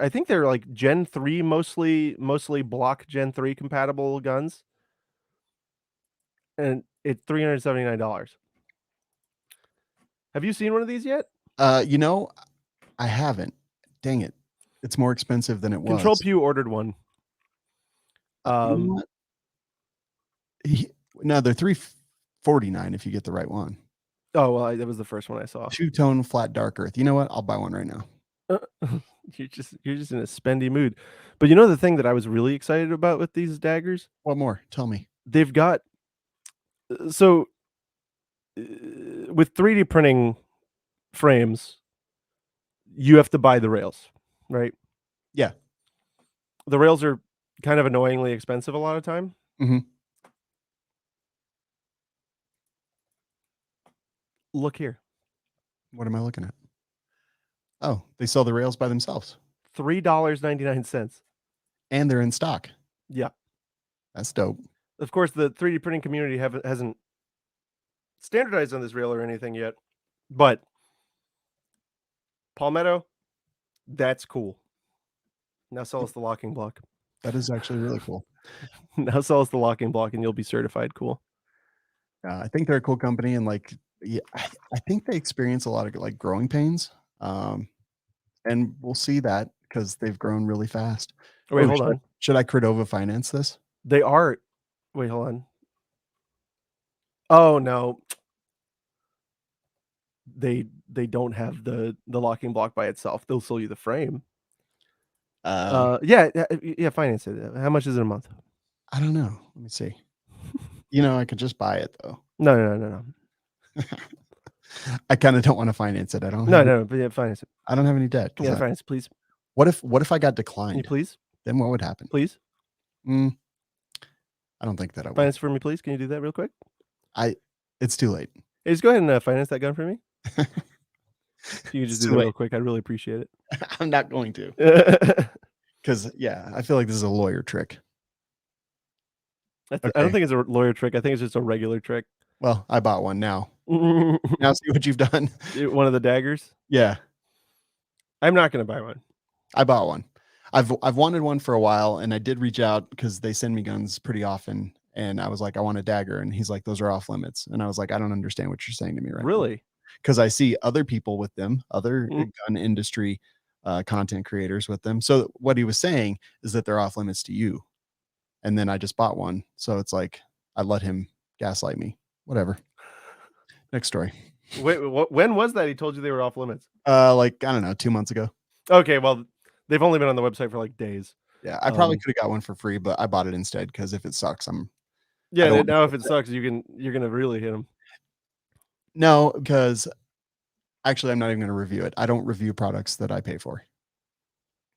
I think they're like Gen 3, mostly block Gen 3 compatible guns. And it's $379. Have you seen one of these yet? You know, I haven't. Dang it. It's more expensive than it Control was. Pew ordered one. You know what? No, they're $349 if you get the right one. Oh, well, that was the first one I saw. Two-tone flat dark earth. You know what? I'll buy one right now. You're just in a spendy mood. But you know the thing that I was really excited about with these daggers? What more? Tell me. They've got so with 3D printing frames, you have to buy the rails, right? Yeah. The rails are kind of annoyingly expensive a lot of time. Mhm. Look here. What am I looking at? Oh, they sell the rails by themselves. $3.99. And they're in stock. Yeah. That's dope. Of course, the 3D printing community hasn't standardized on this rail or anything yet, but Palmetto, that's cool. Now sell us the locking block. That is actually really cool. Now sell us the locking block and you'll be certified cool. I think they're a cool company, and like, yeah, I think they experience a lot of like growing pains. And we'll see that because they've grown really fast. Wait, hold on. Should I Cordova finance this? They are. Wait, hold on. Oh no. They don't have the locking block by itself. They'll sell you the frame. Yeah, finance it. How much is it a month? I don't know. Let me see. You know, I could just buy it though. No. I kind of don't want to finance it. I don't. No, but yeah, finance it. I don't have any debt. Yeah, finance, please. What if I got Can you declined? please? Then what would happen? Please. I don't think that I would. Finance for me, please. Can you do that real quick? It's too late. Hey, just go ahead and finance that gun for me. You can just do that real quick. I'd really appreciate it. I'm not going to. Because yeah, I feel like this is a lawyer trick. I don't think it's a lawyer trick. I think it's just a regular trick. Well, I bought one now. Now see what you've done. One of the daggers? Yeah. I'm not going to buy one. I bought one. I've wanted one for a while, and I did reach out because they send me guns pretty often. And I was like, I want a dagger. And he's like, those are off limits. And I was like, I don't understand what you're saying to me right now. Really? Because I see other people with them, other gun industry content creators with them. So what he was saying is that they're off limits to you. And then I just bought one. So it's like, I let him gaslight me. Whatever. Next story. Wait, when was that he told you they were off limits? Like, I don't know, 2 months ago. Okay, well, they've only been on the website for like days. Yeah, I probably could have got one for free, but I bought it instead because if it sucks, Yeah, now if it sucks, you're gonna really hit them. No, because actually, I'm not even going to review it. I don't review products that I pay for.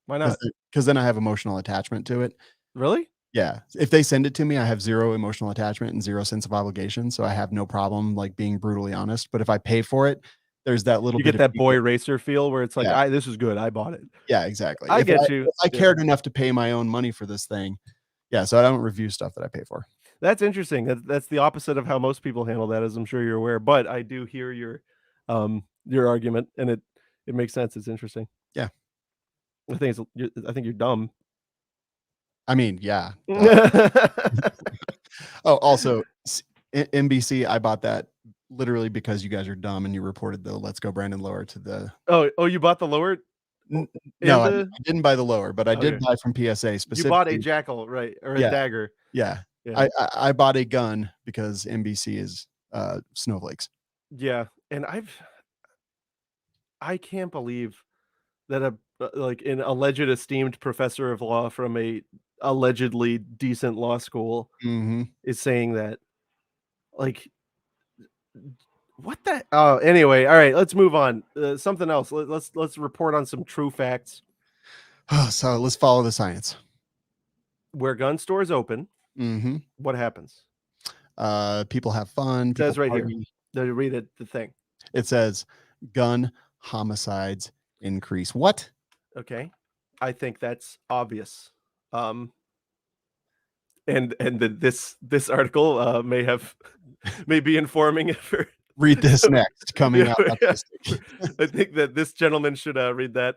Why not? Because then I have emotional attachment to it. Really? Yeah. If they send it to me, I have zero emotional attachment and zero sense of obligation. So I have no problem like being brutally honest. But if I pay for it, there's that little you bit get that boy racer feel where it's like, Yeah. this is good. I bought it. Yeah, exactly. I get you. If I cared enough to pay my own money for this thing. Yeah. So I don't review stuff that I pay for. That's interesting. That's the opposite of how most people handle that, as I'm sure you're aware. But I do hear your argument, and it makes sense. It's interesting. Yeah. I think you're dumb. I mean, yeah. Oh, also NBC, I bought that literally because you guys are dumb and you reported the Let's Go Brandon lower to the. Oh, you bought the lower No, I the didn't buy the lower, but I did okay. buy from PSA You bought a specifically. jackal, right? Or a Yeah, dagger. yeah. Yeah. I bought a gun because NBC is snowflakes. Yeah. And I can't believe that like an alleged esteemed professor of law from a allegedly decent law school Mhm. is saying that. Like, what the? Oh, anyway, all right, let's move on. Something else. Let's report on some true facts. So let's follow the science. Where gun stores open, Mhm. what happens? People have fun, It people says right here. party. Read it, the thing. It says gun homicides increase. What? Okay, I think that's obvious. And this article may be informing for. Read this next. Coming Yeah, out yeah. optimistic. I think that this gentleman should read that.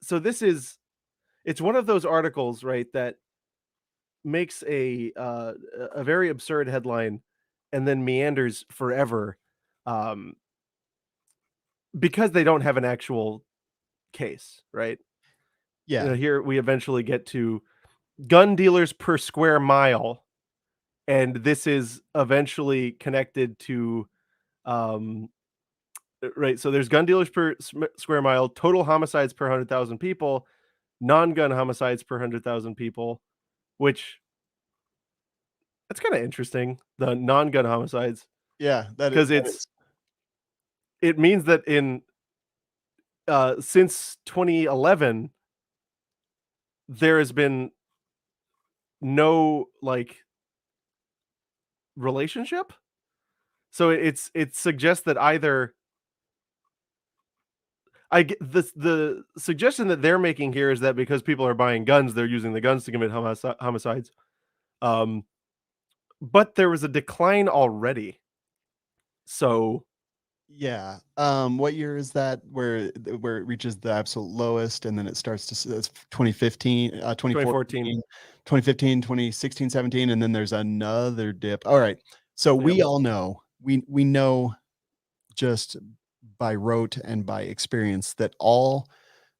So it's one of those articles, right, that makes a very absurd headline and then meanders forever, um, because they don't have an actual case, right? Yeah. Here we eventually get to gun dealers per square mile, and this is eventually connected to, um, right. So there's gun dealers per square mile, total homicides per 100,000 people, non-gun homicides per 100,000 people, which that's kind of interesting. The non-gun homicides, Yeah, because it means that in since 2011 there has been no like relationship. So it suggests that either I get the suggestion that they're making here is that because people are buying guns, they're using the guns to commit homicides. Um, but there was a decline already. So Yeah. What year is that where it reaches the absolute lowest and then it starts to it's 2015, 2014. 2016, 17, and then there's another dip. All right. So Yep. we all know, we know just by rote and by experience that all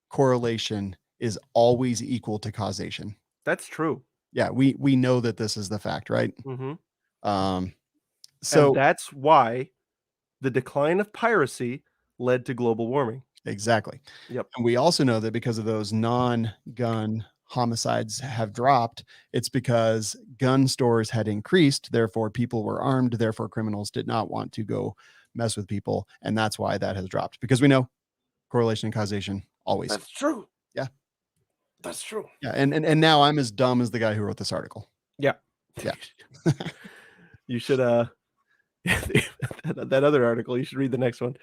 correlation is always equal to causation. That's true. Yeah, we know that this is the fact, right? Mm-hmm. And So that's why the decline of piracy led to global warming. Exactly. Yep. And we also know that because of those non-gun homicides have dropped, it's because gun stores had increased, therefore people were armed, therefore criminals did not want to go mess with people, and that's why that has dropped. Because we know correlation and causation always. That's true. Yeah. That's true. Yeah, and now I'm as dumb as the guy who wrote this article. Yeah. Yeah. You should that other article, you should read the next one.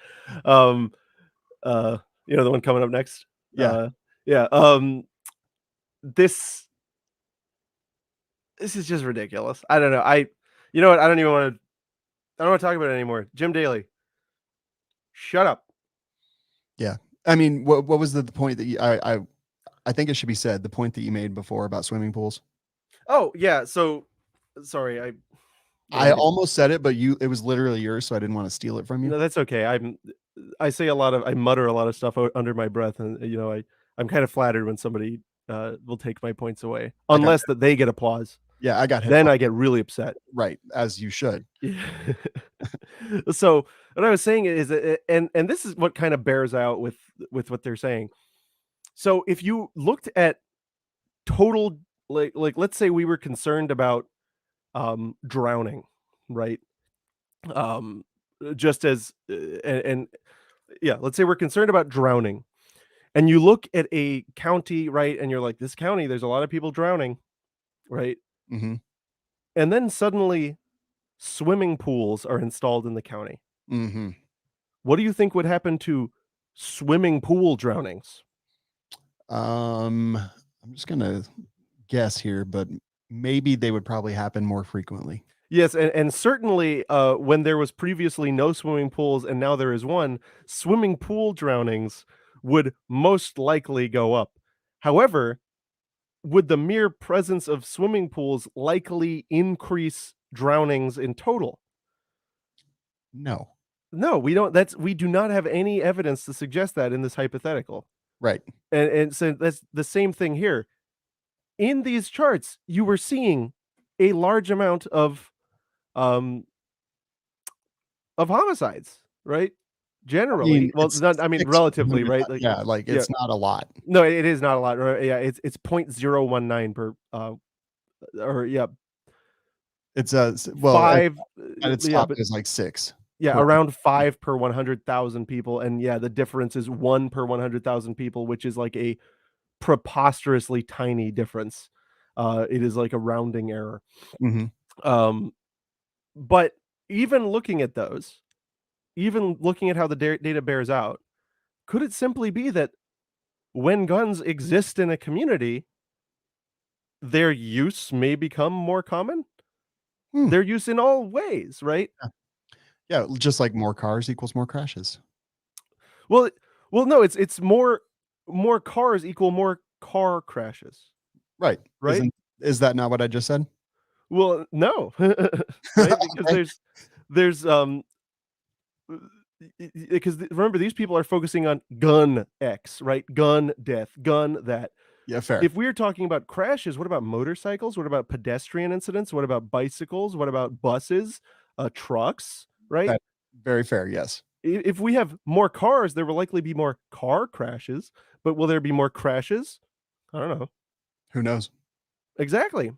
The one coming up next. Yeah. Yeah. This is just ridiculous. I don't know. You know what? I don't want to talk about it anymore. Jim Daly. Shut up. Yeah. I mean, what was the point that I think it should be said, the point that you made before about swimming pools? Oh, yeah. So sorry, I almost said it, but it was literally yours, so I didn't want to steal it from you. No, that's okay. I mutter a lot of stuff under my breath, and I'm kind of flattered when somebody will take my points away, unless that they get applause. Yeah, I got hit. Then I get really upset. Right, as you should. So what I was saying is, and this is what kind of bears out with what they're saying. So if you looked at total, like let's say we were concerned about drowning, right? Just as and yeah, let's say we're concerned about drowning, and you look at a county, right, and you're like, this county, there's a lot of people drowning, right? Mm-hmm. And then suddenly swimming pools are installed in the county. Mm-hmm. What do you think would happen to swimming pool drownings? I'm just gonna guess here, but maybe they would probably happen more frequently. Yes, and certainly when there was previously no swimming pools and now there is one, swimming pool drownings would most likely go up. However, would the mere presence of swimming pools likely increase drownings in total? No. No, we do not have any evidence to suggest that in this hypothetical. Right. And so that's the same thing here. In these charts, you were seeing a large amount um of homicides, right? I mean, Generally. Well, it's not I mean 6 per relatively, 100,000. right? Like, Yeah, like, yeah. it's not a lot. No, it is not a lot, right? Yeah, it's 0.019 per or yeah, It's, well, 5 at its yeah, top, but it is like 6 yeah, per around 100,000. 5 per 100,000 people, and yeah, the difference is 1 per 100,000 people, which is like a preposterously tiny difference. It is like a rounding error. Mhm. Um, but even looking at those, even looking at how the data bears out, could it simply be that when guns exist in a community, their use may become more common? Hmm. Their use in all ways, right? Yeah. Yeah, just like more cars equals more crashes. Well, well, no, it's more cars equal more car crashes, Right. right? Is that not what I just said? Well, no, right? Because Okay. there's because remember these people are focusing on gun X, right? Gun death, gun that. Yeah, fair. If we're talking about crashes, what about motorcycles? What about pedestrian incidents? What about bicycles? What about buses, trucks, right? That very fair, yes. If we have more cars, there will likely be more car crashes, but will there be more crashes? I don't know. Who knows? Exactly.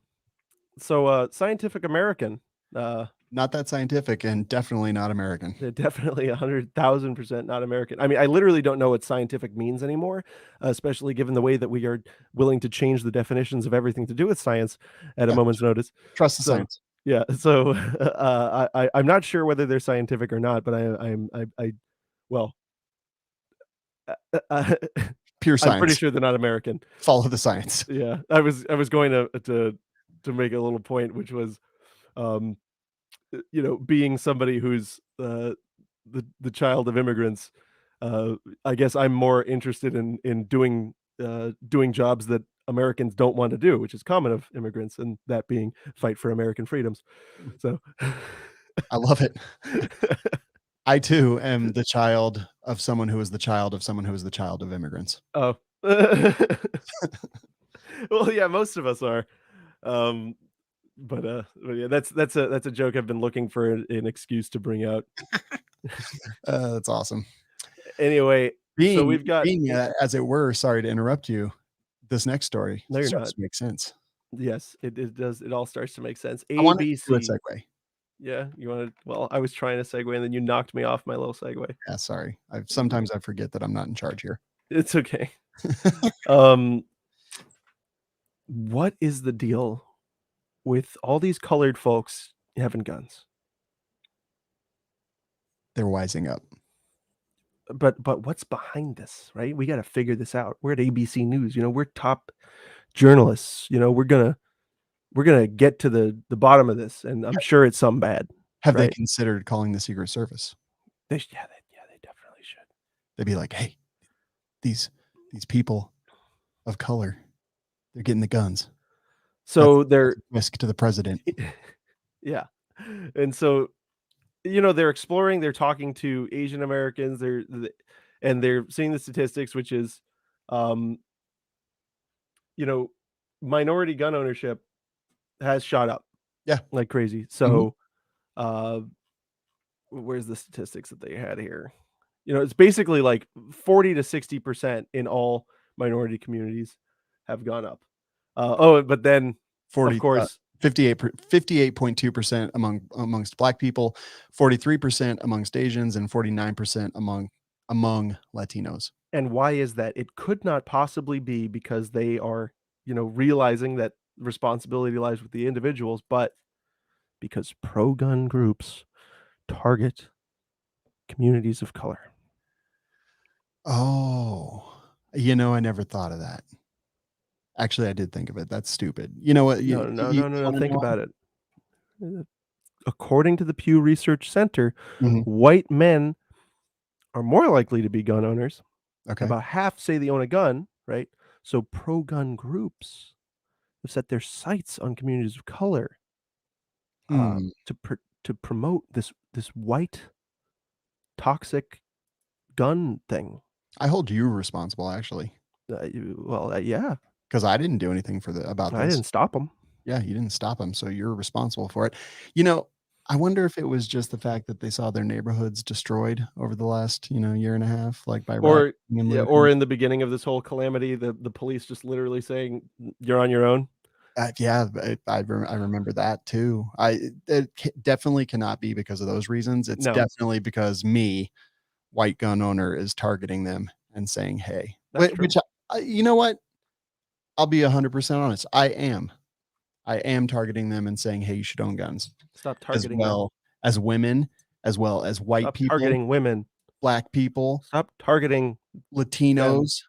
So, Scientific American, uh, Not that scientific and definitely not American. they're definitely 100,000% not American. I mean, I literally don't know what scientific means anymore, especially given the way that we are willing to change the definitions of everything to do with science at a Yeah, moment's notice. trust the So, science. yeah, so, I'm not sure whether they're scientific or not, but well, uh, Pure I'm pretty science. sure they're not American. Follow the science. Yeah, I was going to make a little point, which was, um, being somebody who's, the child of immigrants, uh, I guess I'm more interested in doing jobs that Americans don't want to do, which is common of immigrants, and that being fight for American freedoms. So I love it. I too am the child of someone who is the child of someone who is the child of immigrants. Oh. Well, yeah, most of us are. Um, but yeah, that's a joke I've been looking for an excuse to bring out. That's awesome. Anyway, so we've got Being, as it were, sorry to interrupt you, this next story no, you're starts not. to make sense. Yes, it does. It all starts to make sense. I A, wanted B, to do a C. segue. Yeah, you wanted well, I was trying to segue and then you knocked me off my little segue. Yeah, sorry. Sometimes I forget that I'm not in charge here. It's okay. Um, what is the deal with all these colored folks having guns? They're wising up. But what's behind this, right? We gotta figure this out. We're at ABC News, we're top journalists, we're gonna get to the bottom of this, and I'm sure it's something bad, Have they right? considered calling the Secret Service? Yeah, they definitely should. They'd be like, "Hey, these people of color, they're getting the guns. So That's they're a risk to the president." yeah. And so, they're exploring, they're talking to Asian Americans, and they're seeing the statistics, which is, um, you know, minority gun ownership has shot up Yeah. like crazy. Mhm. So, uh, where's the statistics that they had here? It's basically like 40 to 60% in all minority communities have gone up. But then, of 40, course, 58.2% amongst Black people, 43% amongst Asians, and 49% among Latinos. and why is that? It could not possibly be because they are, realizing that responsibility lies with the individuals, but because pro-gun groups target communities of color. Oh, I never thought of that. Actually, I did think of it. That's stupid. You know what? No, no, no, no, no. Wanna Think know why? about it. According to the Pew Research Center, Mhm. white men are more likely to be gun owners. Okay. About half say they own a gun, right? So pro-gun groups have set their sights on communities of color Hmm. to promote this white toxic gun thing. I hold you responsible, actually, Yeah, because I didn't do anything about I this. didn't stop them. Yeah, you didn't stop them, so you're responsible for it. You know, I wonder if it was just the fact that they saw their neighborhoods destroyed over the last, year and a half, like by rioting Or and yeah, or looting. in the beginning of this whole calamity, the police just literally saying, "You're on your own." Yeah, I remember that too. Definitely cannot be because of those reasons. It's No, definitely because me, white gun owner, is targeting them and saying, "Hey," that's true. which you know what? I'll be 100% honest. I am targeting them and saying, "Hey, you should own guns," Stop as targeting them. well as women, as well as white Stop people, targeting women. black people, Stop targeting them. Latinos,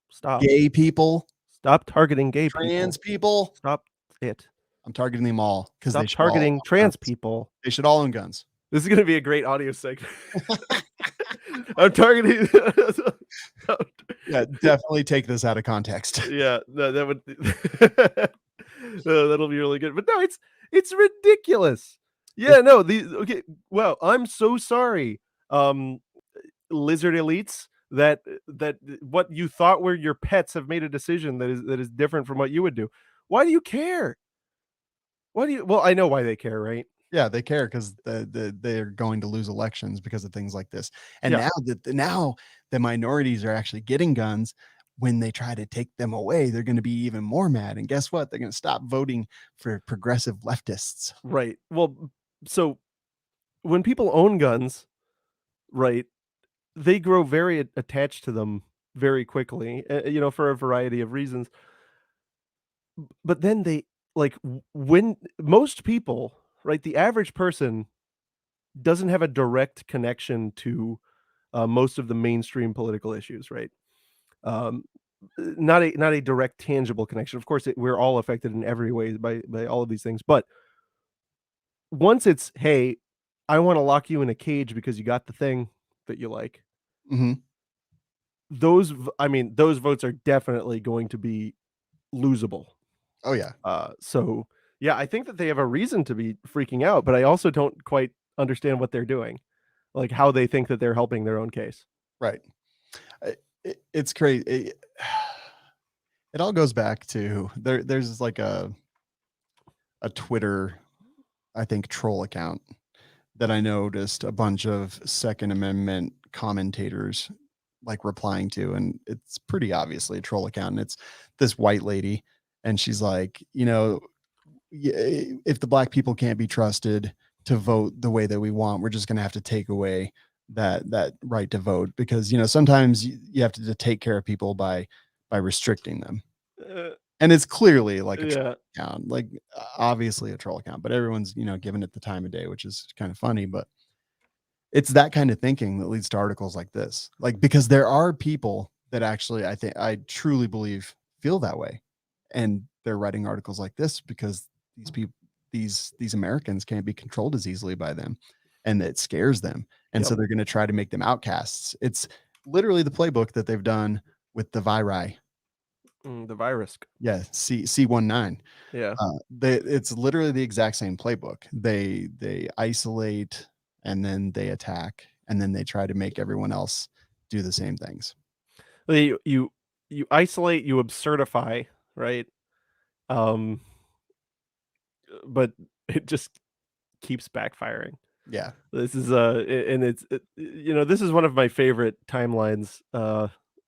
Stop. gay people, Stop targeting gay trans people. people. Stop it. I'm targeting them all because they Stop should all targeting own trans guns. people. They should all own guns. This is gonna be a great audio segment. I'm targeting. Yeah, definitely take this out of context. Yeah, no, that would that'll be really good. But no, it's ridiculous. It's Yeah, no, okay. Well, I'm so sorry, um, lizard elites that what you thought were your pets have made a decision that is different from what you would do. Why do you care? Why do you? Well, I know why they care, right? Yeah, they care because they're going to lose elections because of things like this. And Yeah, now the minorities are actually getting guns. When they try to take them away, they're going to be even more mad. And guess what? They're going to stop voting for progressive leftists. right. Well, so when people own guns, right, they grow very attached to them very quickly, for a variety of reasons. But then they like when most people, right, the average person doesn't have a direct connection to most of the mainstream political issues, right? Um, not a direct tangible connection. Of course, we're all affected in every way by all of these things, but once it's, hey, I want to lock you in a cage because you got the thing that you like. Mhm. I mean, those votes are definitely going to be losable. Oh, yeah. So yeah, I think that they have a reason to be freaking out, but I also don't quite understand what they're doing, like how they think that they're helping their own case. Right. It's crazy. It all goes back to there's like a Twitter, I think, troll account that I noticed a bunch of Second Amendment commentators like replying to, and it's pretty obviously a troll account. And it's this white lady, and she's like, if the black people can't be trusted to vote the way that we want, we're just going to have to take away that right to vote because sometimes you have to take care of people by restricting them. Uh, And it's clearly like a troll yeah, account, like obviously a troll account, but everyone's giving it the time of day, which is kind of funny. But it's that kind of thinking that leads to articles like this, like because there are people that actually I truly believe feel that way, and they're writing articles like this because these people these Americans can't be controlled as easily by them, and it scares them, and yep. so they're going to try to make them outcasts. It's literally the playbook that they've done with the viri. The virus. Yeah, C19. Yeah. It's literally the exact same playbook. They isolate, and then they attack, and then they try to make everyone else do the same things. Well, you isolate, you absurdify, right? Um, but it just keeps backfiring. Yeah. This is and this is one of my favorite timelines.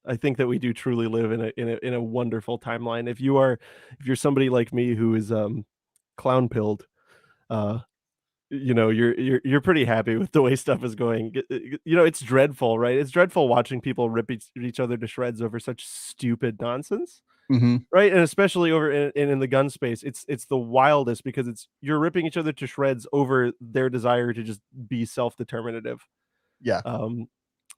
I think that we do truly live in a wonderful timeline. If you're somebody like me who is clown pilled, uh, you're pretty happy with the way stuff is going. It's dreadful, right? It's dreadful watching people rip each other to shreds over such stupid nonsense. Hmm. Right, and especially over in the gun space, it's the wildest because you're ripping each other to shreds over their desire to just be self-determinative. Yeah. Um,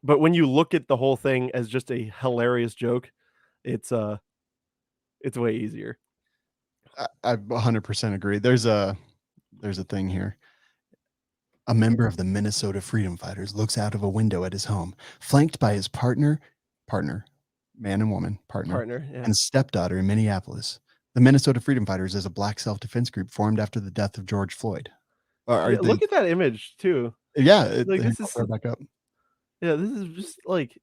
but when you look at the whole thing as just a hilarious joke, it's it's way easier. I 100% agree. There's a thing here. A member of the Minnesota Freedom Fighters looks out of a window at his home, flanked by his partner, man and woman, partner, Partner, yeah. and stepdaughter in Minneapolis. The Minnesota Freedom Fighters is a black self-defense group formed after the death of George Floyd. Yeah, look at that image too. Yeah, Like this is right back up. Yeah, this is just like,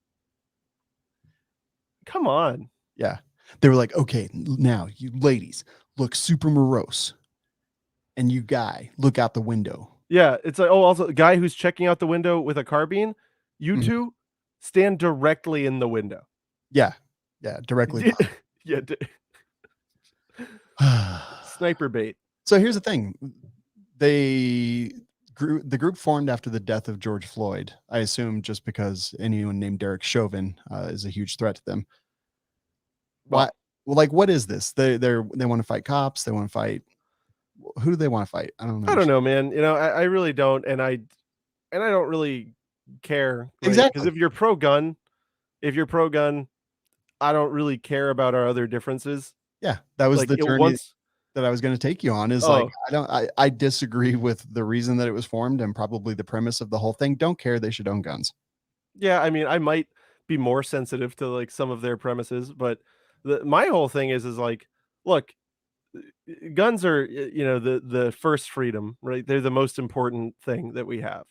come on. Yeah, they were like, okay, now you ladies look super morose, and you guy look out the window. Yeah, it's like, oh, also, guy who's checking out the window with a carbine, you two stand directly in the window. Yeah, directly. Yeah, sniper bait. So here's the thing: the group formed after the death of George Floyd. I assume just because anyone named Derek Chauvin is a huge threat to them. Why? Well, like, what is this? They want to fight cops. They want to fight. Who do they want to fight? I don't know. I don't know, man. You know, I really don't, and I don't really care. Right? Exactly. Because if you're pro gun, I don't really care about our other differences. Yeah, that was like, the journey that I was going to take you on. Is like, I disagree with the reason that it was formed and probably the premise of the whole thing. Don't care. They should own guns. Yeah, I mean, I might be more sensitive to like some of their premises, but my whole thing is like, look, guns are, you know, the first freedom, right? They're the most important thing that we have.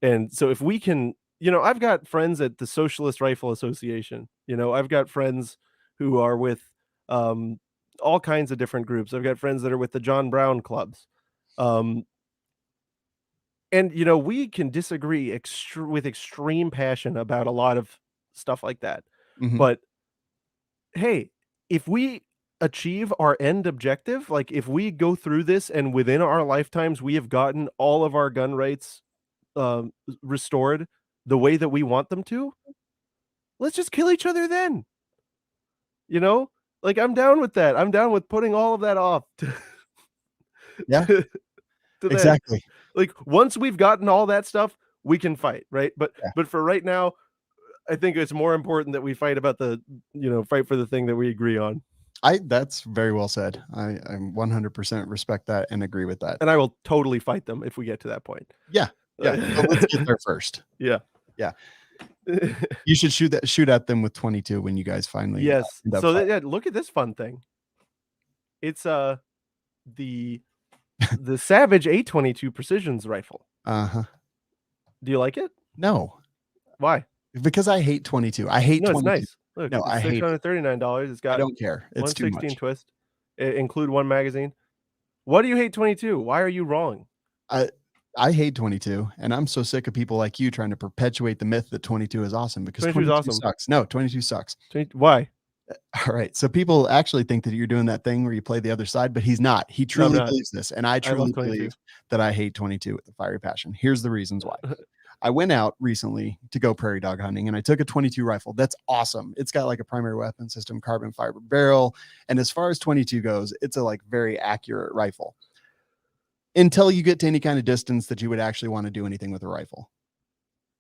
And so if we can, you know, I've got friends at the Socialist Rifle Association, you know, I've got friends who are with all kinds of different groups. I've got friends that are with the John Brown clubs. And, you know, we can disagree with extreme passion about a lot of stuff like that. But hey, if we achieve our end objective, like if we go through this and within our lifetimes, we have gotten all of our gun rights restored the way that we want them to, let's just kill each other then. You know, like I'm down with that. I'm down with putting all of that off. Yeah, exactly. Like once we've gotten all that stuff, we can fight, right? But for right now, I think it's more important that we fight about fight for the thing that we agree on. That's very well said. I 100% respect that and agree with that. And I will totally fight them if we get to that point. Yeah. So let's get there first. Yeah. You should shoot at them with 22 when you guys finally. Yes. So look at this fun thing. It's the Savage 822 Precision's rifle. Do you like it? No. Why? Because I hate 22. I hate 22. It's nice. Look, no, I hate $639. It's got I don't care. It's 116 too much. twist. Include one magazine. Why do you hate 22? Why are you wrong? I hate 22, and I'm so sick of people like you trying to perpetuate the myth that 22 is awesome, because 22 awesome. Sucks. No, 22 sucks. Why? All right. So people actually think that you're doing that thing where you play the other side, but he's not. He truly believes this. And I truly believe that I hate 22 with a fiery passion. Here's the reasons why. I went out recently to go prairie dog hunting, and I took a 22 rifle. That's awesome. It's got like a primary weapon system, carbon fiber barrel. And as far as 22 goes, it's a like very accurate rifle until you get to any kind of distance that you would actually want to do anything with a rifle.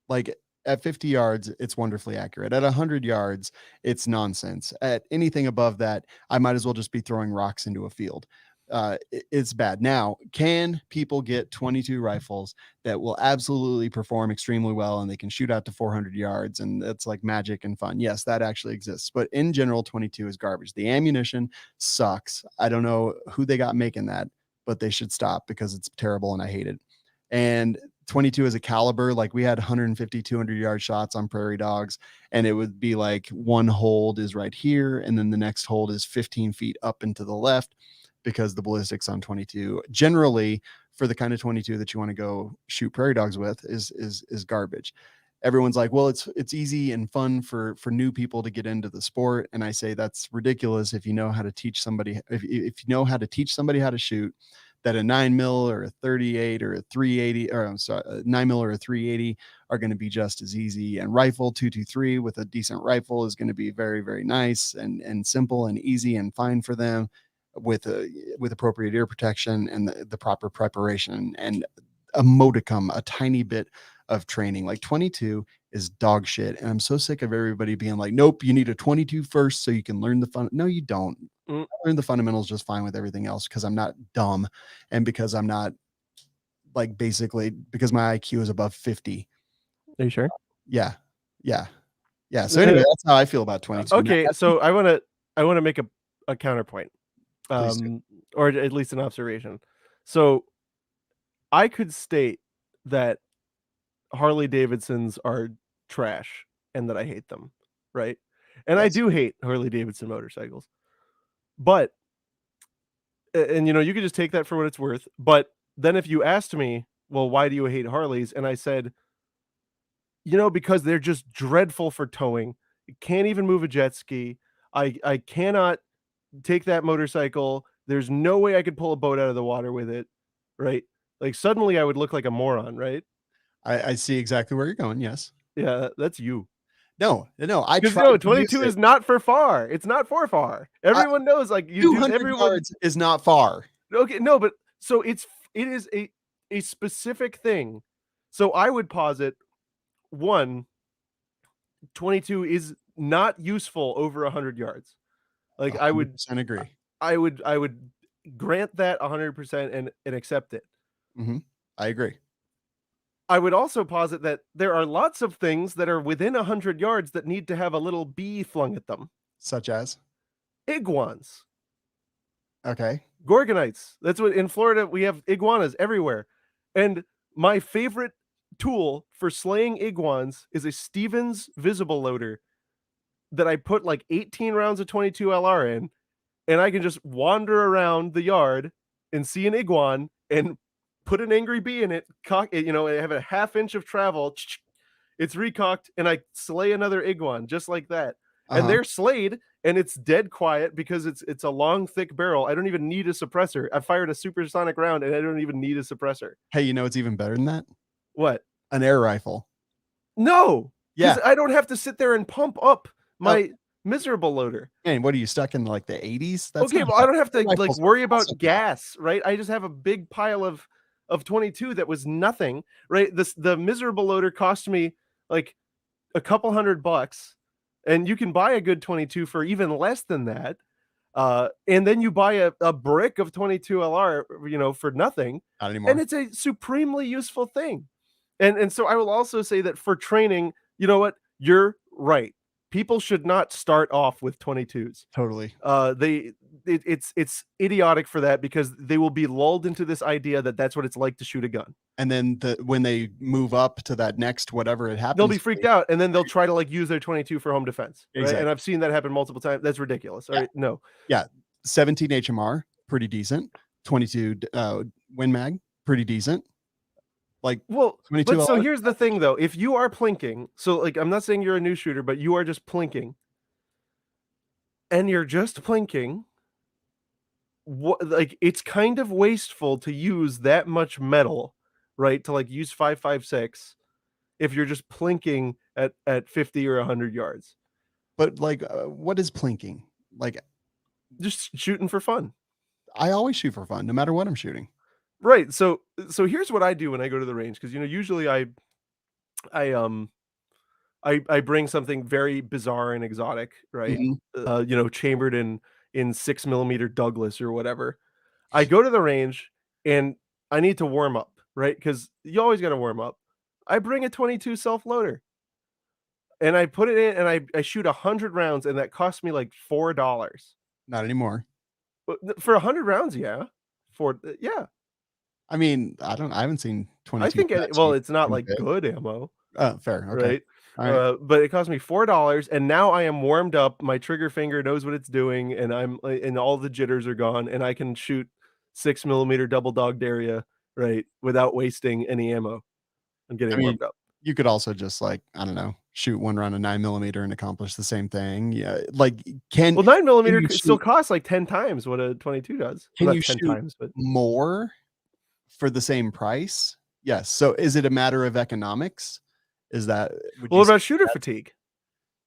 Like at 50 yards, it's wonderfully accurate. At 100 yards, it's nonsense. At anything above that, I might as well just be throwing rocks into a field. It's bad. Now, can people get 22 rifles that will absolutely perform extremely well and they can shoot out to 400 yards and it's like magic and fun? Yes, that actually exists. But in general, 22 is garbage. The ammunition sucks. I don't know who they got making that, but they should stop because it's terrible and I hate it. And 22 is a caliber, like we had 150, 200 yard shots on prairie dogs, and it would be like one hold is right here, and then the next hold is 15 feet up and to the left, because the ballistics on 22 generally for the kind of 22 that you want to go shoot prairie dogs with is garbage. Everyone's like, well, it's easy and fun for new people to get into the sport. And I say that's ridiculous. If you know how to teach somebody, if you know how to teach somebody how to shoot, that a 9mm or a 38 or a 380, or I'm sorry, a 9mm or a 380 are going to be just as easy. And rifle 223 with a decent rifle is going to be very, very nice and simple and easy and fine for them, with appropriate ear protection and the proper preparation and a modicum, a tiny bit of training. Like 22 is dog shit. And I'm so sick of everybody being like, nope, you need a 22 first so you can learn the fun. No, you don't. I learn the fundamentals just fine with everything else, because I'm not dumb and because I'm not like basically because my IQ is above 50. Are you sure? Yeah. So anyway, that's how I feel about 22. Okay. So I want to make a counterpoint. Please do. or at least an observation. So I could state that Harley Davidsons are trash and that I hate them, right? And I Yes. do hate Harley Davidson motorcycles. But and you could just take that for what it's worth. But then if you asked me, well, why do you hate Harleys? And I said, because they're just dreadful for towing. You can't even move a jet ski. I cannot take that motorcycle. There's no way I could pull a boat out of the water with it, right? Like suddenly I would look like a moron, right? I see exactly where you're going. Yes. Yeah, that's you. No, I Because tried to use 22 it. is not for far. It's not for far. Everyone knows, like you do. 200 Everyone yards is not far. Okay, no, but so it is a specific thing. So I would posit 22 is not useful over 100 yards. Like I would 100% agree. I would grant that 100% and accept it. I agree. I would also posit that there are lots of things that are within 100 yards that need to have a little bee flung at them. Such as? Iguanas. Okay. Gorgonites. That's what in Florida we have iguanas everywhere. And my favorite tool for slaying iguanas is a Stevens visible loader that I put like 18 rounds of 22 LR in, and I can just wander around the yard and see an iguana and put an angry bee in it, cock it, I have a half inch of travel, it's recocked, and I slay another iguana just like that. And they're slayed, and it's dead quiet because it's a long, thick barrel. I don't even need a suppressor. I fired a supersonic round, and I don't even need a suppressor. Hey, it's even better than that? What? An air rifle. No. Yeah. I don't have to sit there and pump up my miserable loader. Man, what are you stuck in like the 80s? That's okay, well, I don't have to like worry about gas, right? I just have a big pile of 22 that was nothing, right? The miserable loader cost me like a couple $100, and you can buy a good 22 for even less than that. And then you buy a brick of 22 LR, for nothing. Not anymore. And it's a supremely useful thing. And so I will also say that for training, you know what? You're right. People should not start off with 22s. Totally. It's idiotic for that because they will be lulled into this idea that that's what it's like to shoot a gun. And then when they move up to that next whatever it happens, they'll be freaked out, and then they'll try to like use their 22 for home defense. Right? Exactly. And I've seen that happen multiple times. That's ridiculous. All right, no. Yeah, 17 HMR, pretty decent. 22 Win Mag, pretty decent. Like, well, but so here's the thing though, if you are plinking, so like I'm not saying you're a new shooter, but you are just plinking, and you're just plinking, like it's kind of wasteful to use that much metal, right? To like use 5.56 if you're just plinking at 50 or 100 yards. But like, what is plinking? Like, just shooting for fun. I always shoot for fun, no matter what I'm shooting. Right. So here's what I do when I go to the range, because usually I bring something very bizarre and exotic, right? Chambered in 6mm Douglas or whatever. I go to the range and I need to warm up, right? Because you always got to warm up. I bring a 22 self-loader and I put it in and I shoot 100 rounds, and that cost me like $4. Not anymore. For 100 rounds, yeah. Yeah. I mean, I haven't seen 22. I think it's not like good ammo. Fair. Okay. Right. Right. But it cost me $4, and now I am warmed up. My trigger finger knows what it's doing, and and all the jitters are gone, and I can shoot 6mm double dogged area, right, without wasting any ammo. I'm getting warmed up. You could also just like, I don't know, shoot one round of 9mm and accomplish the same thing. Yeah, like 9mm still costs like 10 times what a 22 does. Can you 10 shoot times, but more for the same price? Yes. So is it a matter of economics? Is that what about shooter fatigue?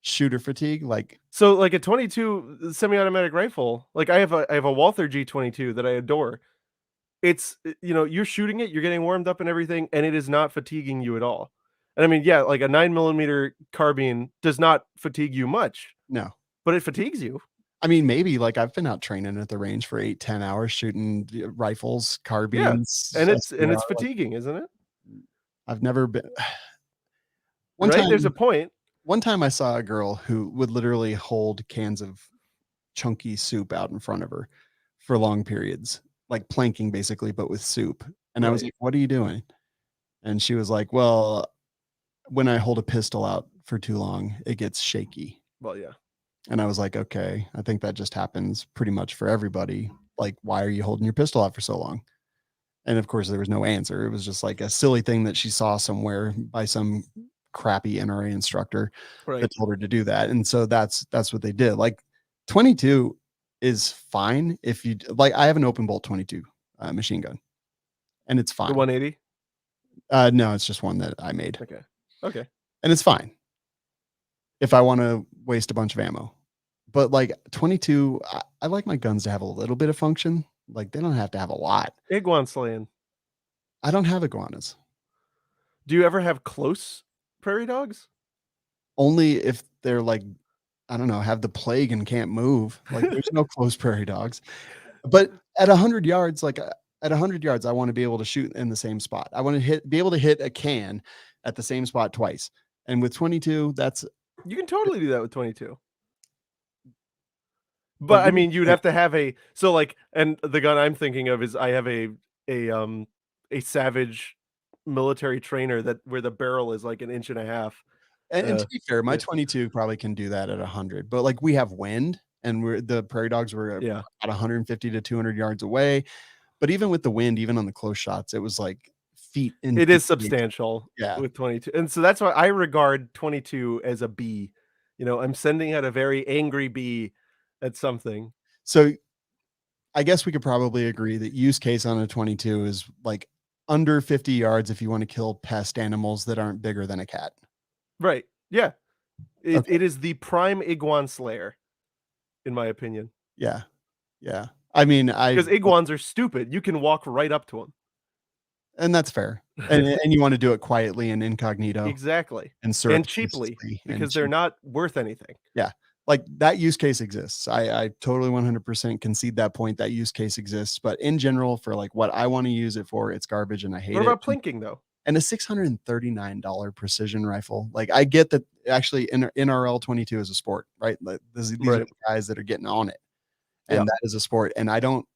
Shooter fatigue, like a 22 semi-automatic rifle, like I have a Walther G22 that I adore. It's you're shooting it, you're getting warmed up and everything, and it is not fatiguing you at all. And I mean, yeah, like a 9mm carbine does not fatigue you much. No, but it fatigues you. I mean, maybe like I've been out training at the range for 8-10 hours shooting rifles, carbines, and it's fatiguing, isn't it? I've never been. There's a point. One time I saw a girl who would literally hold cans of chunky soup out in front of her for long periods, like planking basically, but with soup. And I was Right. like, "What are you doing?" And she was like, "Well, when I hold a pistol out for too long, it gets shaky." Well, yeah. And I was like, "Okay, I think that just happens pretty much for everybody. Like, why are you holding your pistol out for so long?" And of course, there was no answer. It was just like a silly thing that she saw somewhere by some crappy NRA instructor Right. that told her to do that. And so that's what they did. Like 22 is fine if you like. I have an open bolt 22 machine gun, and it's The fine. 180. No, it's just one that I made, Okay. Okay. and it's fine if I want to waste a bunch of ammo. But like 22, I like my guns to have a little bit of function. Like they don't have to have a lot. Iguan slaying. I don't have iguanas. Do you ever have close prairie dogs? Only if they're like, I don't know, have the plague and can't move. Like there's no close prairie dogs. But at 100 yards, like at 100 yards, I want to be able to shoot in the same spot. I want to be able to hit a can at the same spot twice. And with 22, that's You can totally do that with 22. but But I mean, you'd have to have and the gun I'm thinking of is I have a Savage military trainer that where the barrel is like an inch and a half. and to be fair, my Yeah. 22 probably can do that at 100. But like we have wind and the prairie dogs were Yeah. at 150 to 200 yards away. But even with the wind, even on the close shots, it was like feet in It is feet. substantial Yeah. with 22. And so that's why I regard 22 as a B. You know, I'm sending out a very angry bee at something. So I guess we could probably agree that use case on a 22 is like under 50 yards if you want to kill pest animals that aren't bigger than a cat. Right. Yeah. Okay. It is the prime iguan slayer, in my opinion. Yeah. Yeah. I mean, Because iguans are stupid. You can walk right up to and that's fair. them. And you want to do it quietly and incognito Exactly. and And cheaply, surreptitiously and because they're not worth anything. yeah. Like that use case exists. I totally 100% concede that point. That use case exists, but in general, for like what I want to use it for, it's garbage and I hate What it. about plinking though? And a $639 precision rifle. Like I get that actually NRL 22 is a sport, right? Like these are Right. the guys that are getting on it, and Yeah. that is a sport. And I don't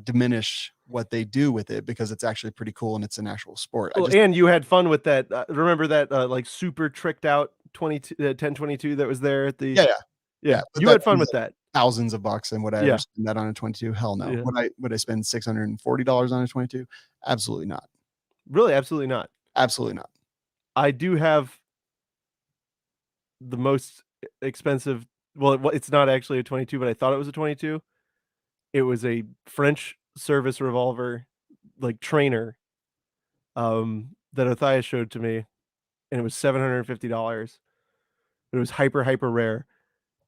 diminish what they do with it because it's actually pretty cool and it's an actual sport. I Well, just and you had fun with that. Remember that like super tricked out 22 1022 that was there at the yeah, yeah, yeah. But You that had fun thing's with like that. thousands of bucks, and would I ever Yeah. spend that on a 22? Hell no. Yeah. Would I spend $640 on a 22? Absolutely not. Really, absolutely not. Absolutely not. I do have the most expensive it's not actually a 22, but I thought it was a 22. It was a French service revolver, like trainer, that Othia showed to me, and it was $750. But it was hyper, hyper rare.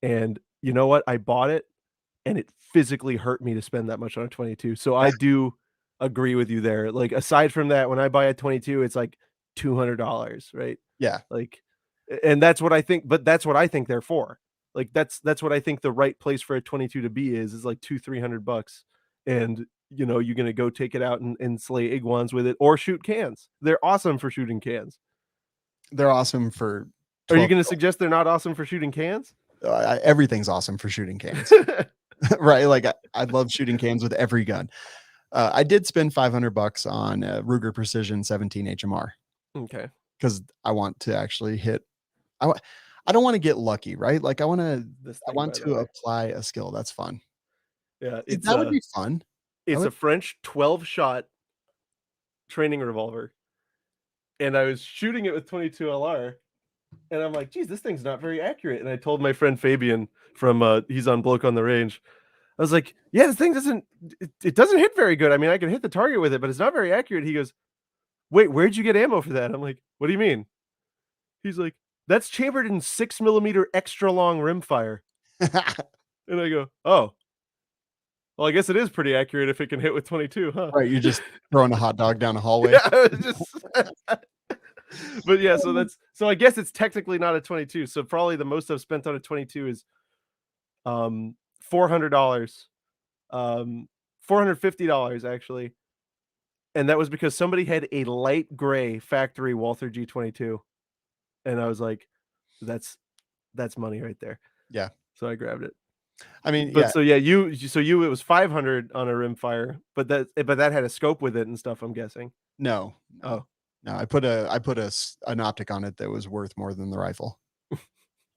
And you know what? I bought it and it physically hurt me to spend that much on a 22. So I do agree with you there. Like aside from that, when I buy a 22, it's like $200, right? Yeah. Like, and that's what I think, but that's what I think they're for. Like that's what I think the right place for a 22 to be is like $200-300. And you know, you're gonna go take it out and slay iguans with it or shoot cans. They're awesome for shooting cans. They're awesome for Are you 12. gonna suggest they're not awesome for shooting cans? Everything's awesome for shooting cans. Right? Like I love shooting cans with every gun. I did spend $500 on a Ruger Precision 17 HMR Okay. because I want to actually hit. I don't want to get lucky, right? Like I want This I thing, want by the to way. apply a skill. That's fun. Yeah, That would be fun. it's would- a French 12-shot training revolver. And I was shooting it with 22 LR, and I'm like, "Geez, this thing's not very accurate." And I told my friend Fabian from he's on Bloke on the Range. I was like, "Yeah, this thing it doesn't hit very good. I mean, I can hit the target with it, but it's not very accurate." He goes, "Wait, where'd you get ammo for that?" I'm like, "What do you mean?" He's like, "That's chambered in 6mm extra long rimfire." And I go, "Oh, well, I guess it is pretty accurate if it can hit with 22, huh?" Right. You're just throwing a hot dog down a hallway. Yeah, I was just but yeah, so I guess it's technically not a 22. So probably the most I've spent on a 22 is $400. $450 actually. And that was because somebody had a light gray factory Walther G22. And I was like, that's money right there. Yeah. So I grabbed it. I mean, But yeah, so yeah, it was 500 on a rimfire, but that had a scope with it and stuff, I'm guessing. no, Oh, no. I put an optic on it that was worth more than the rifle.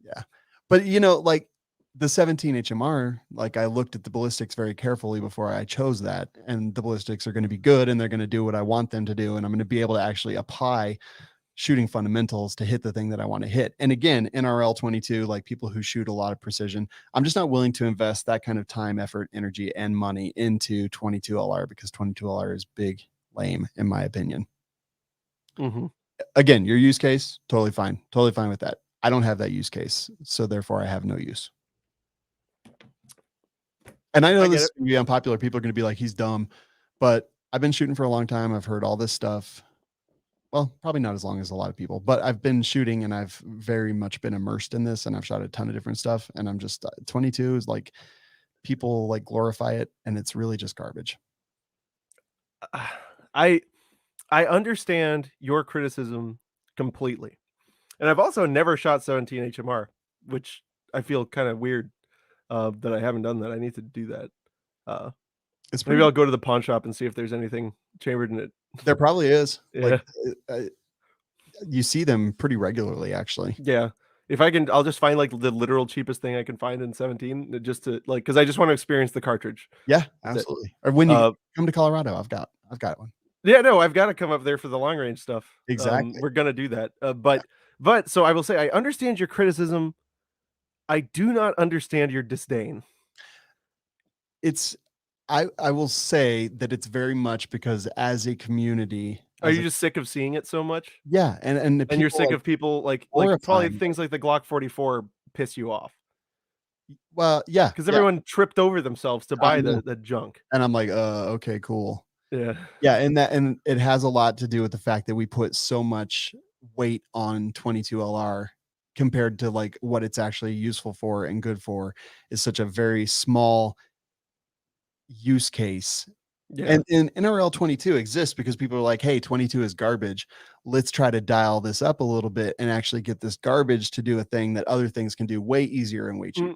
Yeah. But like the 17 HMR, like I looked at the ballistics very carefully before I chose that. And the ballistics are going to be good and they're going to do what I want them to do. And I'm going to be able to actually apply shooting fundamentals to hit the thing that I want to hit. And again, NRL 22, like people who shoot a lot of precision, I'm just not willing to invest that kind of time, effort, energy, and money into 22 LR because 22 LR is big lame, in my opinion. mhm. Again, your use case, totally fine with that. I don't have that use case, so therefore I have no use. And I know I this get is it. going to be unpopular. People are going to be like, he's dumb, but I've been shooting for a long time. I've heard all this stuff. Well, probably not as long as a lot of people, but I've been shooting and I've very much been immersed in this and I've shot a ton of different stuff. And I'm just 22 is like people like glorify it and it's really just garbage. I I understand your criticism completely. And I've also never shot 17 HMR, which I feel kind of weird that I haven't done that. I need to do that. Uh, It's Maybe pretty, I'll go to the pawn shop and see if there's anything chambered in it. there probably is like, Yeah. you see them pretty regularly, actually. Yeah. If I can, I'll just find like the literal cheapest thing I can find in 17 just to like, because I just want to experience the cartridge. Yeah, That's it. absolutely. Or when you Uh, come to Colorado, I've got one. yeah, no, I've got to come up there for the long range stuff. Exactly. We're gonna do that. Yeah. But so I will say I understand your criticism. I do not understand your disdain. It's I will say that it's very much because as a community, Are as you a just sick of seeing it so much? yeah, and the And you're people sick like of people like probably glorifying it. things like the Glock 44 piss you off Well, yeah, because yeah, everyone tripped over themselves to I buy know. the junk. And I'm like, okay, cool. Yeah. Yeah, and it has a lot to do with the fact that we put so much weight on 22 LR compared to like what it's actually useful for and good for is such a very small use case. Yeah. And NRL 22 exists because people are like, hey, 22 is garbage. Let's try to dial this up a little bit and actually get this garbage to do a thing that other things can do way easier and way cheaper. Mm,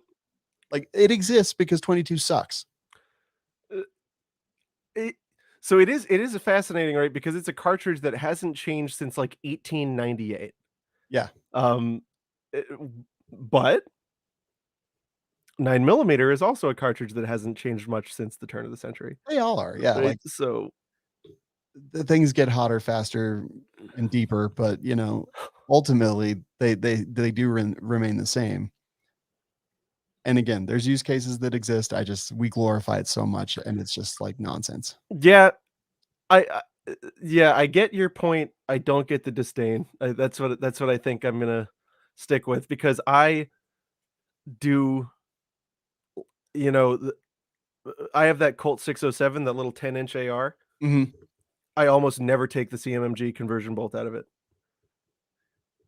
Like it exists because 22 sucks. uh, it so it is a fascinating, right? Because it's a cartridge that hasn't changed since like 1898. Yeah, Um, eh, but 9 millimeter is also a cartridge that hasn't changed much since the turn of the century, they all are. Yeah, right? like So the things get hotter, faster, and deeper, but ultimately they do remain the same. And again, there's use cases that exist. We glorify it so much, and it's just like nonsense. yeah, yeah, I get your point. I don't get the disdain. That's what I think I'm gonna stick with because I do, you know, I have that Colt 607, that little 10-inch AR. Mhm. I almost never take the CMMG conversion bolt out of it.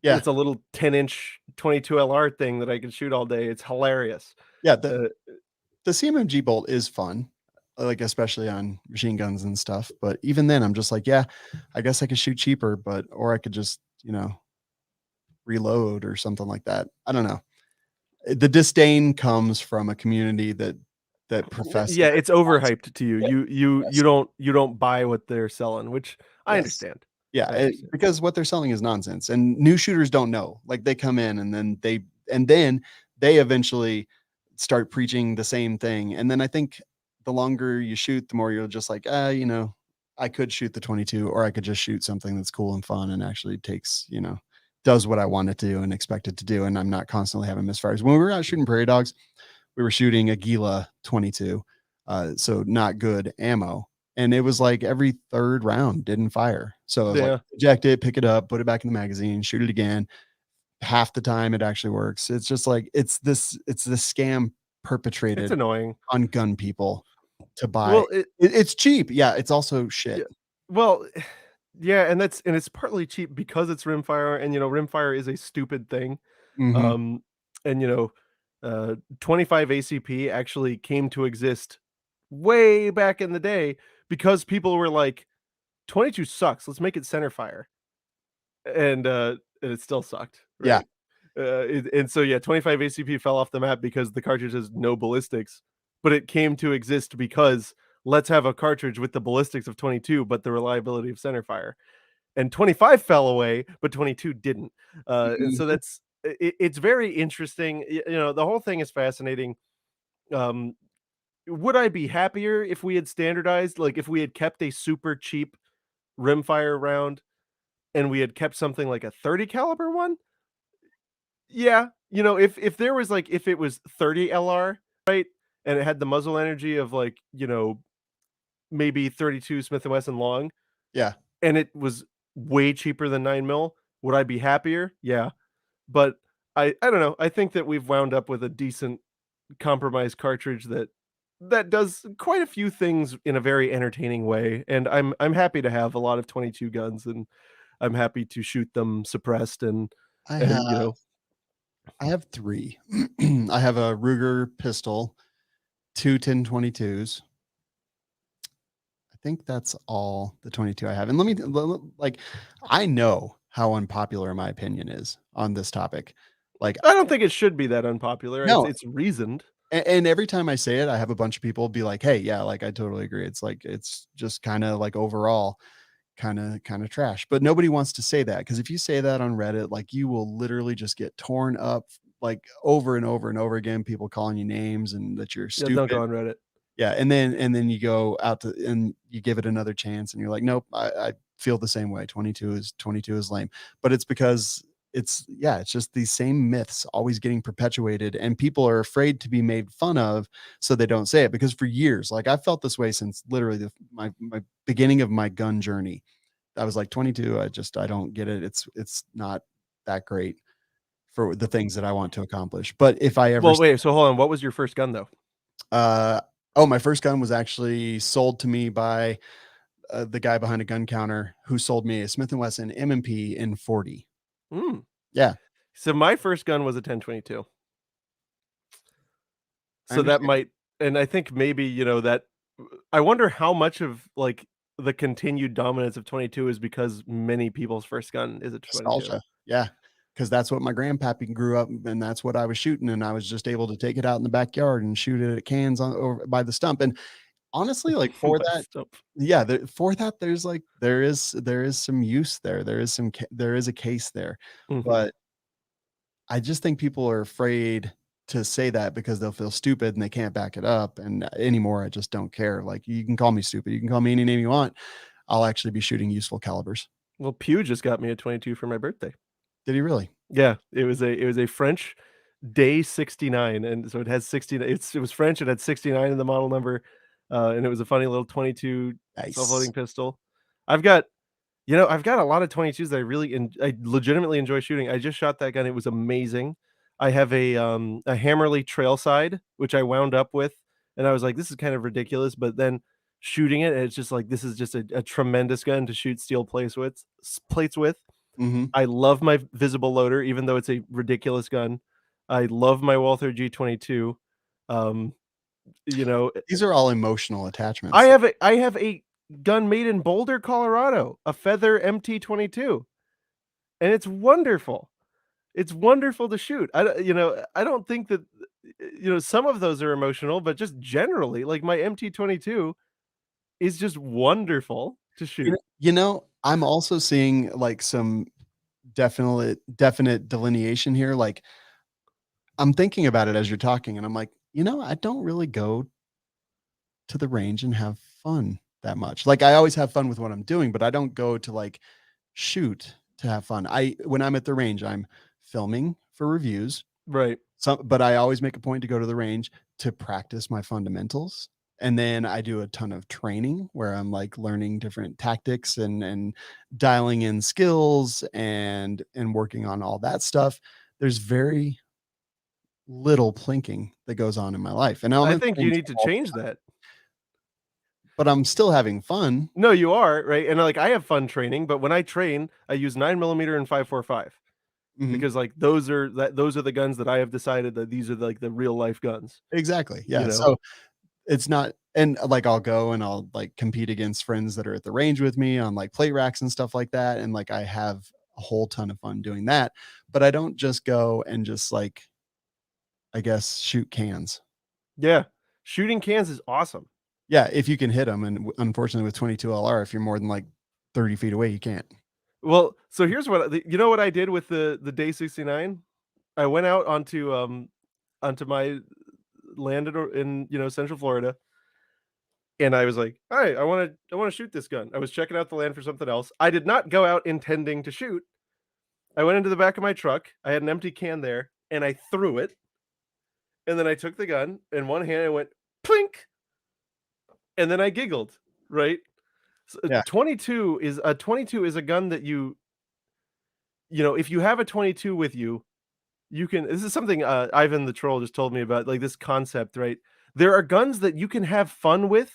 Yeah, It's a little 10-inch 22 LR thing that I can shoot all day. It's hilarious. yeah. Uh, The CMMG bolt is fun, like especially on machine guns and stuff. But even then, I'm just like, yeah, I guess I could shoot cheaper, but or I could just reload or something like that. I don't know. The disdain comes from a community that professes yeah, it's nonsense. overhyped to you. Yeah, You yes, don't buy what they're selling, which I yes. understand. Yeah, I understand. because what they're selling is nonsense, and new shooters don't know. Like they come in, and then they eventually start preaching the same thing. And then I think the longer you shoot, the more you're just like, I could shoot the 22, or I could just shoot something that's cool and fun and actually does what I want it to do and expect it to do. And I'm not constantly having misfires. When we were out shooting prairie dogs, we were shooting a Gila 22, so not good ammo. And it was like every third round didn't fire. So I was like, Yeah, eject it, pick it up, put it back in the magazine, shoot it again. Half the time it actually works. It's just like it's this scam it's perpetrated annoying. on gun people to buy. Well, It's cheap. Yeah, it's also shit. yeah. Well, yeah, and it's partly cheap because it's rimfire, and rimfire is a stupid thing. Mhm. Um, and 25 ACP actually came to exist way back in the day because people were like, 22 sucks. Let's make it center fire, and it still sucked, Yeah. right? And so yeah, 25 ACP fell off the map because the cartridge has no ballistics, but it came to exist because let's have a cartridge with the ballistics of 22, but the reliability of centerfire. And 25 fell away, but 22 didn't. And so Mhm. it's very interesting. You know, the whole thing is fascinating. Um, would I be happier if we had standardized, like if we had kept a super cheap rimfire round and we had kept something like a 30 caliber one? Yeah, you know, if there was like if it was 30 LR, right? And it had the muzzle energy of like, you know, maybe 32 Smith& and Wesson long, Yeah. and it was way cheaper than 9 mil, would I be happier? Yeah. But I don't know. I think that we've wound up with a decent compromise cartridge that does quite a few things in a very entertaining way, and I'm happy to have a lot of 22 guns, and I'm happy to shoot them suppressed I have and you know, I have 3. I have a Ruger pistol, 2 10/22s. I think that's all the 22 I have. And let me like I know how unpopular my opinion is on this topic. Like I don't think it should be that unpopular. no, It's reasoned. and every time I say it, I have a bunch of people be like, "Hey, yeah, like I totally agree. It's like it's just kind of like overall kind of trash." But nobody wants to say that because if you say that on Reddit, like you will literally just get torn up like over and over and over again, people calling you names and that you're Yeah, don't stupid. go on Reddit. Yeah, and then you go out to and you give it another chance and you're like, "Nope, I feel the same way. 22 is lame." But it's because it's yeah, it's just these same myths always getting perpetuated and people are afraid to be made fun of so they don't say it because for years, like I felt this way since literally my beginning of my gun journey. I was like 22, I don't get it. It's not that great for the things that I want to accomplish. But if I ever Well, wait, so hold on. What was your first gun though? uh oh, my first gun was actually sold to me by the guy behind a gun counter who sold me a Smith& Wesson M&P in 40. Mm. Yeah, So my first gun was a 10/22. I So that understand. might, and I think maybe, you know, that I wonder how much of like the continued dominance of 22 is because many people's first gun is a 22. Nostalgia. Yeah, because that's what my grandpappy grew up and that's what I was shooting, and I was just able to take it out in the backyard and shoot it at cans on over by the stump, and honestly, like, for By that stuff. yeah, for that, there's, like there is some use there. There is a case there, Mhm. but I just think people are afraid to say that because they'll feel stupid and they can't back it up, and anymore, I just don't care. Like, you can call me stupid, you can call me any name you want. I'll actually be shooting useful calibers. Well, Pew just got me a 22 for my birthday. Did he really? Yeah, it was a French Day 69, and so it has 60, it was French, it had 69 in the model number, and it was a funny little 22 Nice. self-loading pistol. I've got You know, I've got a lot of 22s that I legitimately enjoy shooting. I just shot that gun, it was amazing. I have a Hammerly Trailside, which I wound up with, and I was like, "This is kind of ridiculous," but then shooting it, it's just like, this is just a tremendous gun to shoot steel plates with. Mhm. I love my visible loader, even though it's a ridiculous gun. I love my Walther G22. Um, you know, These are all emotional attachments. I have a gun made in Boulder, Colorado, a Feather MT22, and it's wonderful. It's wonderful to shoot. You know, I don't think that, you know, some of those are emotional, but just generally, like my MT22 is just wonderful to shoot. I'm also seeing, like, some definite delineation here, like, I'm thinking about it as you're talking, and I'm like, I don't really go to the range and have fun that much. Like, I always have fun with what I'm doing, but I don't go to, like, shoot to have fun. When I'm at the range, I'm filming for reviews. Right. But I always make a point to go to the range to practice my fundamentals. And then I do a ton of training where I'm like learning different tactics and dialing in skills and working on all that stuff. There's very little plinking that goes on in my life. And I'm I at think the you range need to all the change time, that. but I'm still having fun. No, you are, right? And, like, I have fun training, but when I train, I use 9 millimeter and 5.45 Mhm. because, like, those are the guns that I have decided that these are, like, the real life guns, Exactly. you Yeah. know? So it's not and, like, I'll go and I'll, like, compete against friends that are at the range with me on, like, plate racks and stuff like that, and, like, I have a whole ton of fun doing that. But I don't just go and just like, I guess, shoot cans. Yeah. Shooting cans is awesome. Yeah, if you can hit them, and unfortunately with 22 LR, if you're more than like 30 feet away, you can't. Well, so here's what you know what I did with the Day 69? I went out onto my land in Central Florida, and I was like, "All right, I wanna shoot this gun." I was checking out the land for something else. I did not go out intending to shoot. I went into the back of my truck. I had an empty can there, and I threw it. And then I took the gun in one hand and went plink, and then I giggled, right? So, Yeah. 22 is a gun that if you have a 22 with you, you can this is something, Ivan the Troll just told me about, like, this concept, right? There are guns that you can have fun with,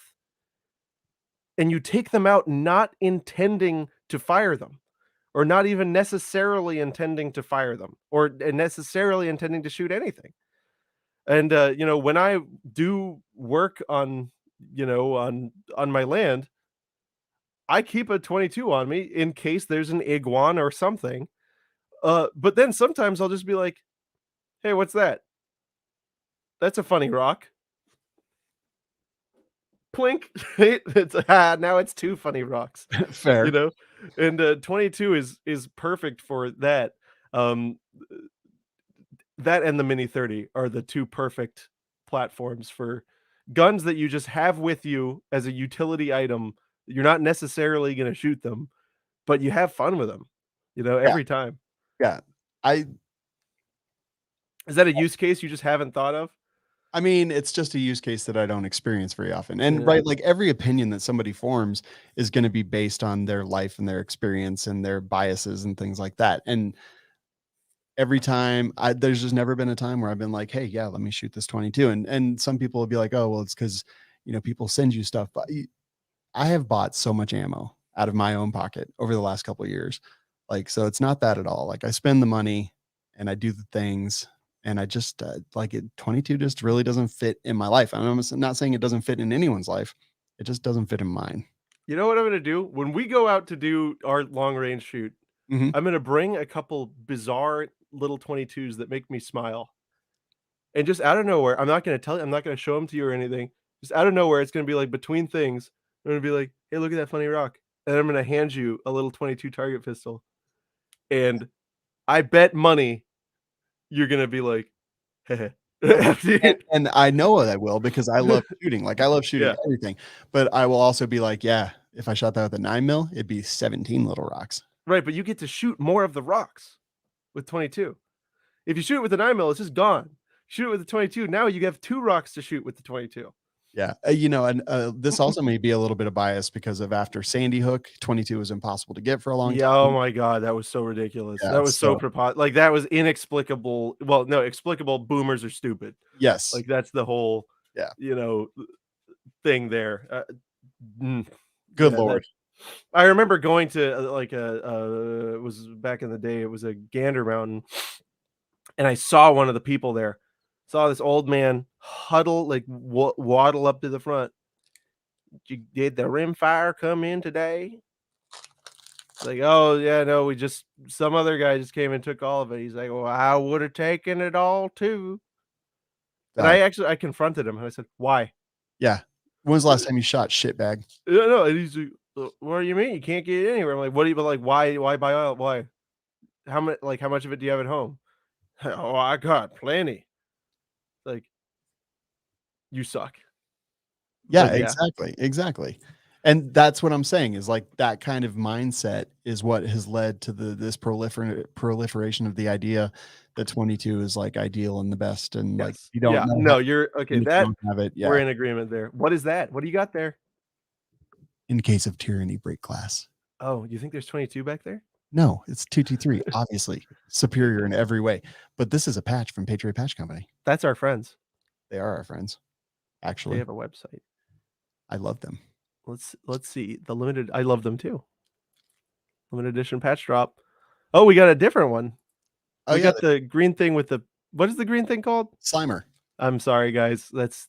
and you take them out not intending to fire them, or not even necessarily intending to fire them, or necessarily intending to shoot anything. And, when I do work on my land, I keep a 22 on me in case there's an iguana or something. But then sometimes I'll just be like, "Hey, what's that? That's a funny rock." Plink. Now it's 2 funny rocks, you Fair. know? And, 22 is perfect for that. Um, that and the Mini 30 are the 2 perfect platforms for guns that you just have with you as a utility item. You're not necessarily gonna shoot them, but you have fun with them, Yeah. every time. Yeah. I Is that a use case you just haven't thought of? I mean, it's just a use case that I don't experience very often. And Yeah. right, like every opinion that somebody forms is going to be based on their life and their experience and their biases and things like that. And every time there's just never been a time where I've been like, "Hey, yeah, let me shoot this 22." And some people will be like, "Oh, well, it's because people send you stuff." But I have bought so much ammo out of my own pocket over the last couple of years. Like, so it's not that at all. Like I spend the money and I do the things and I just like it. 22 just really doesn't fit in my life. I'm not saying it doesn't fit in anyone's life. It just doesn't fit in mine. You know what I'm gonna do? When we go out to do our long range shoot, Mhm. I'm gonna bring a couple bizarre little 22s that make me smile. And just out of nowhere, I'm not gonna show them to you or anything. Just out of nowhere, it's gonna be like between things. I'm gonna be like, "Hey, look at that funny rock." And I'm gonna hand you a little 22 target pistol. And I bet money you're gonna be like, "Heh Oh, heh." and I know that I will because I love shooting. Like I love shooting Yeah. everything. But I will also be like, yeah, if I shot that with a 9 mil, it'd be 17 little rocks. Right, but you get to shoot more of the rocks with 22. If you shoot it with a 9 mil, it's just gone. Shoot it with the 22, now you have 2 rocks to shoot with the 22. Yeah, and this also may be a little bit of bias because of after Sandy Hook, 22 was impossible to get for a long Yeah, oh time. my god, that was so ridiculous. Yeah, That was so so like, that was inexplicable. Well, no, explicable boomers are stupid. yes, Like, that's the whole, yeah, you know, thing there. Mm, good yeah, lord. I remember going to, it was back in the day, it was a Gander Mountain, and I saw one of the people there. Saw this old man huddle, like, waddle up to the front. Did the rimfire come in today?" Like, "Oh, yeah, no, we just some other guy just came and took all of it." He's like, "Well, I would have taken it all too." And That I confronted him and I said, "Why?" yeah. When was the last time you shot shitbag? No, no, and he's like, What do you mean? You can't get it anywhere." I'm like, "What do you but like why buy oil? Why? How much of it do you have at home?" "Oh, I got plenty." Like, "You suck." Yeah, But yeah. exactly, exactly. And that's what I'm saying is like that kind of mindset is what has led to this proliferation of the idea that 22 is like ideal and the best. And like Yes. you don't Yeah. know how No, you're okay, and if you that don't have it, we're yeah. in agreement there. What is that? What do you got there? In case of tyranny, break glass. Oh, you think there's 22 back there? No, it's 223, obviously superior in every way. But this is a patch from Patriot Patch Company. That's our friends. They are our friends, They actually. have a website. I love them. Let's see. I love them too. Limited edition patch drop. Oh, we got a different one. Oh We yeah, got the green thing with the what is the green thing called? Slimer. I'm sorry, guys. That's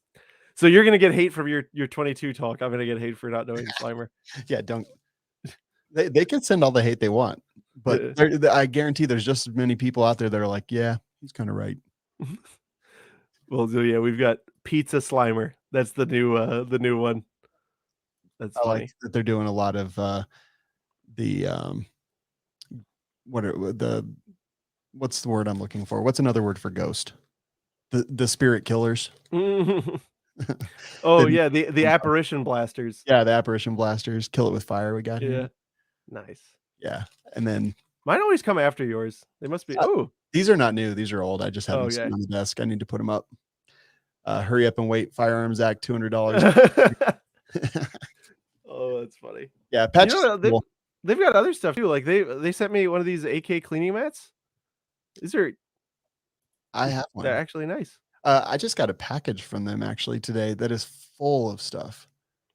so you're gonna get hate from your 22 talk. I'm gonna get hate for not knowing Slimer. Yeah, don't they can send all the hate they want. But I guarantee there's just as many people out there that are like, yeah, he's kind of right. Well, so yeah, we've got Pizza Slimer. That's the new one. That's I funny. like that they're doing a lot of what's the word I'm looking for? What's another word for ghost? The spirit killers. Oh yeah, the apparition blasters. Yeah, the apparition blasters. Kill it with fire. We got here. Nice. Yeah, and then mine always come after yours. They must be. Oh, these are not new. These are old. I just have them sitting on the desk. I need to put them up. Hurry up and wait. Firearms Act, $200. Oh, that's funny. Yeah, Patch. They've got other stuff too. Like they sent me one of these AK cleaning mats. I have one. They're actually nice. I just got a package from them actually today that is full of stuff.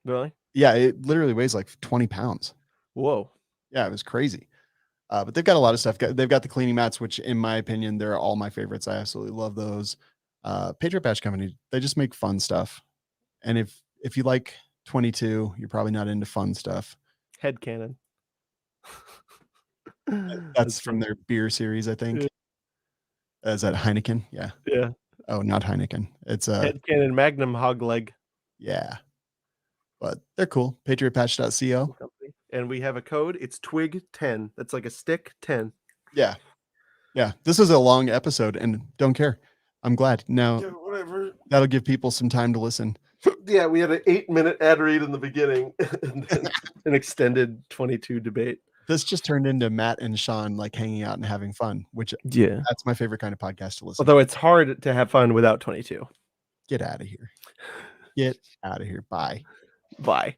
Really? Yeah, it literally weighs like 20 pounds. Whoa. Yeah, it was crazy. But they've got a lot of stuff. They've got the cleaning mats, which in my opinion, they're all my favorites. I absolutely love those. Patriot Patch Company, they just make fun stuff. And if you like 22, you're probably not into fun stuff. Head cannon. That's from their beer series, I think. Yeah. Is that Heineken? Yeah. Yeah. Oh, not Heineken. It's a Head cannon Magnum hog leg. Yeah. But they're cool. PatriotPatch.co. And we have a code. It's Twig 10. That's like a stick 10. Yeah. Yeah. This is a long episode and don't care. I'm glad. Now, whatever. That'll give people some time to listen. Yeah, we had an 8-minute ad read in the beginning and then an extended 22 debate. This just turned into Matt and Sean like hanging out and having fun, which that's my favorite kind of podcast to listen to. Although it's hard to have fun without 22. Get out of here. Get out of here. Bye. Bye.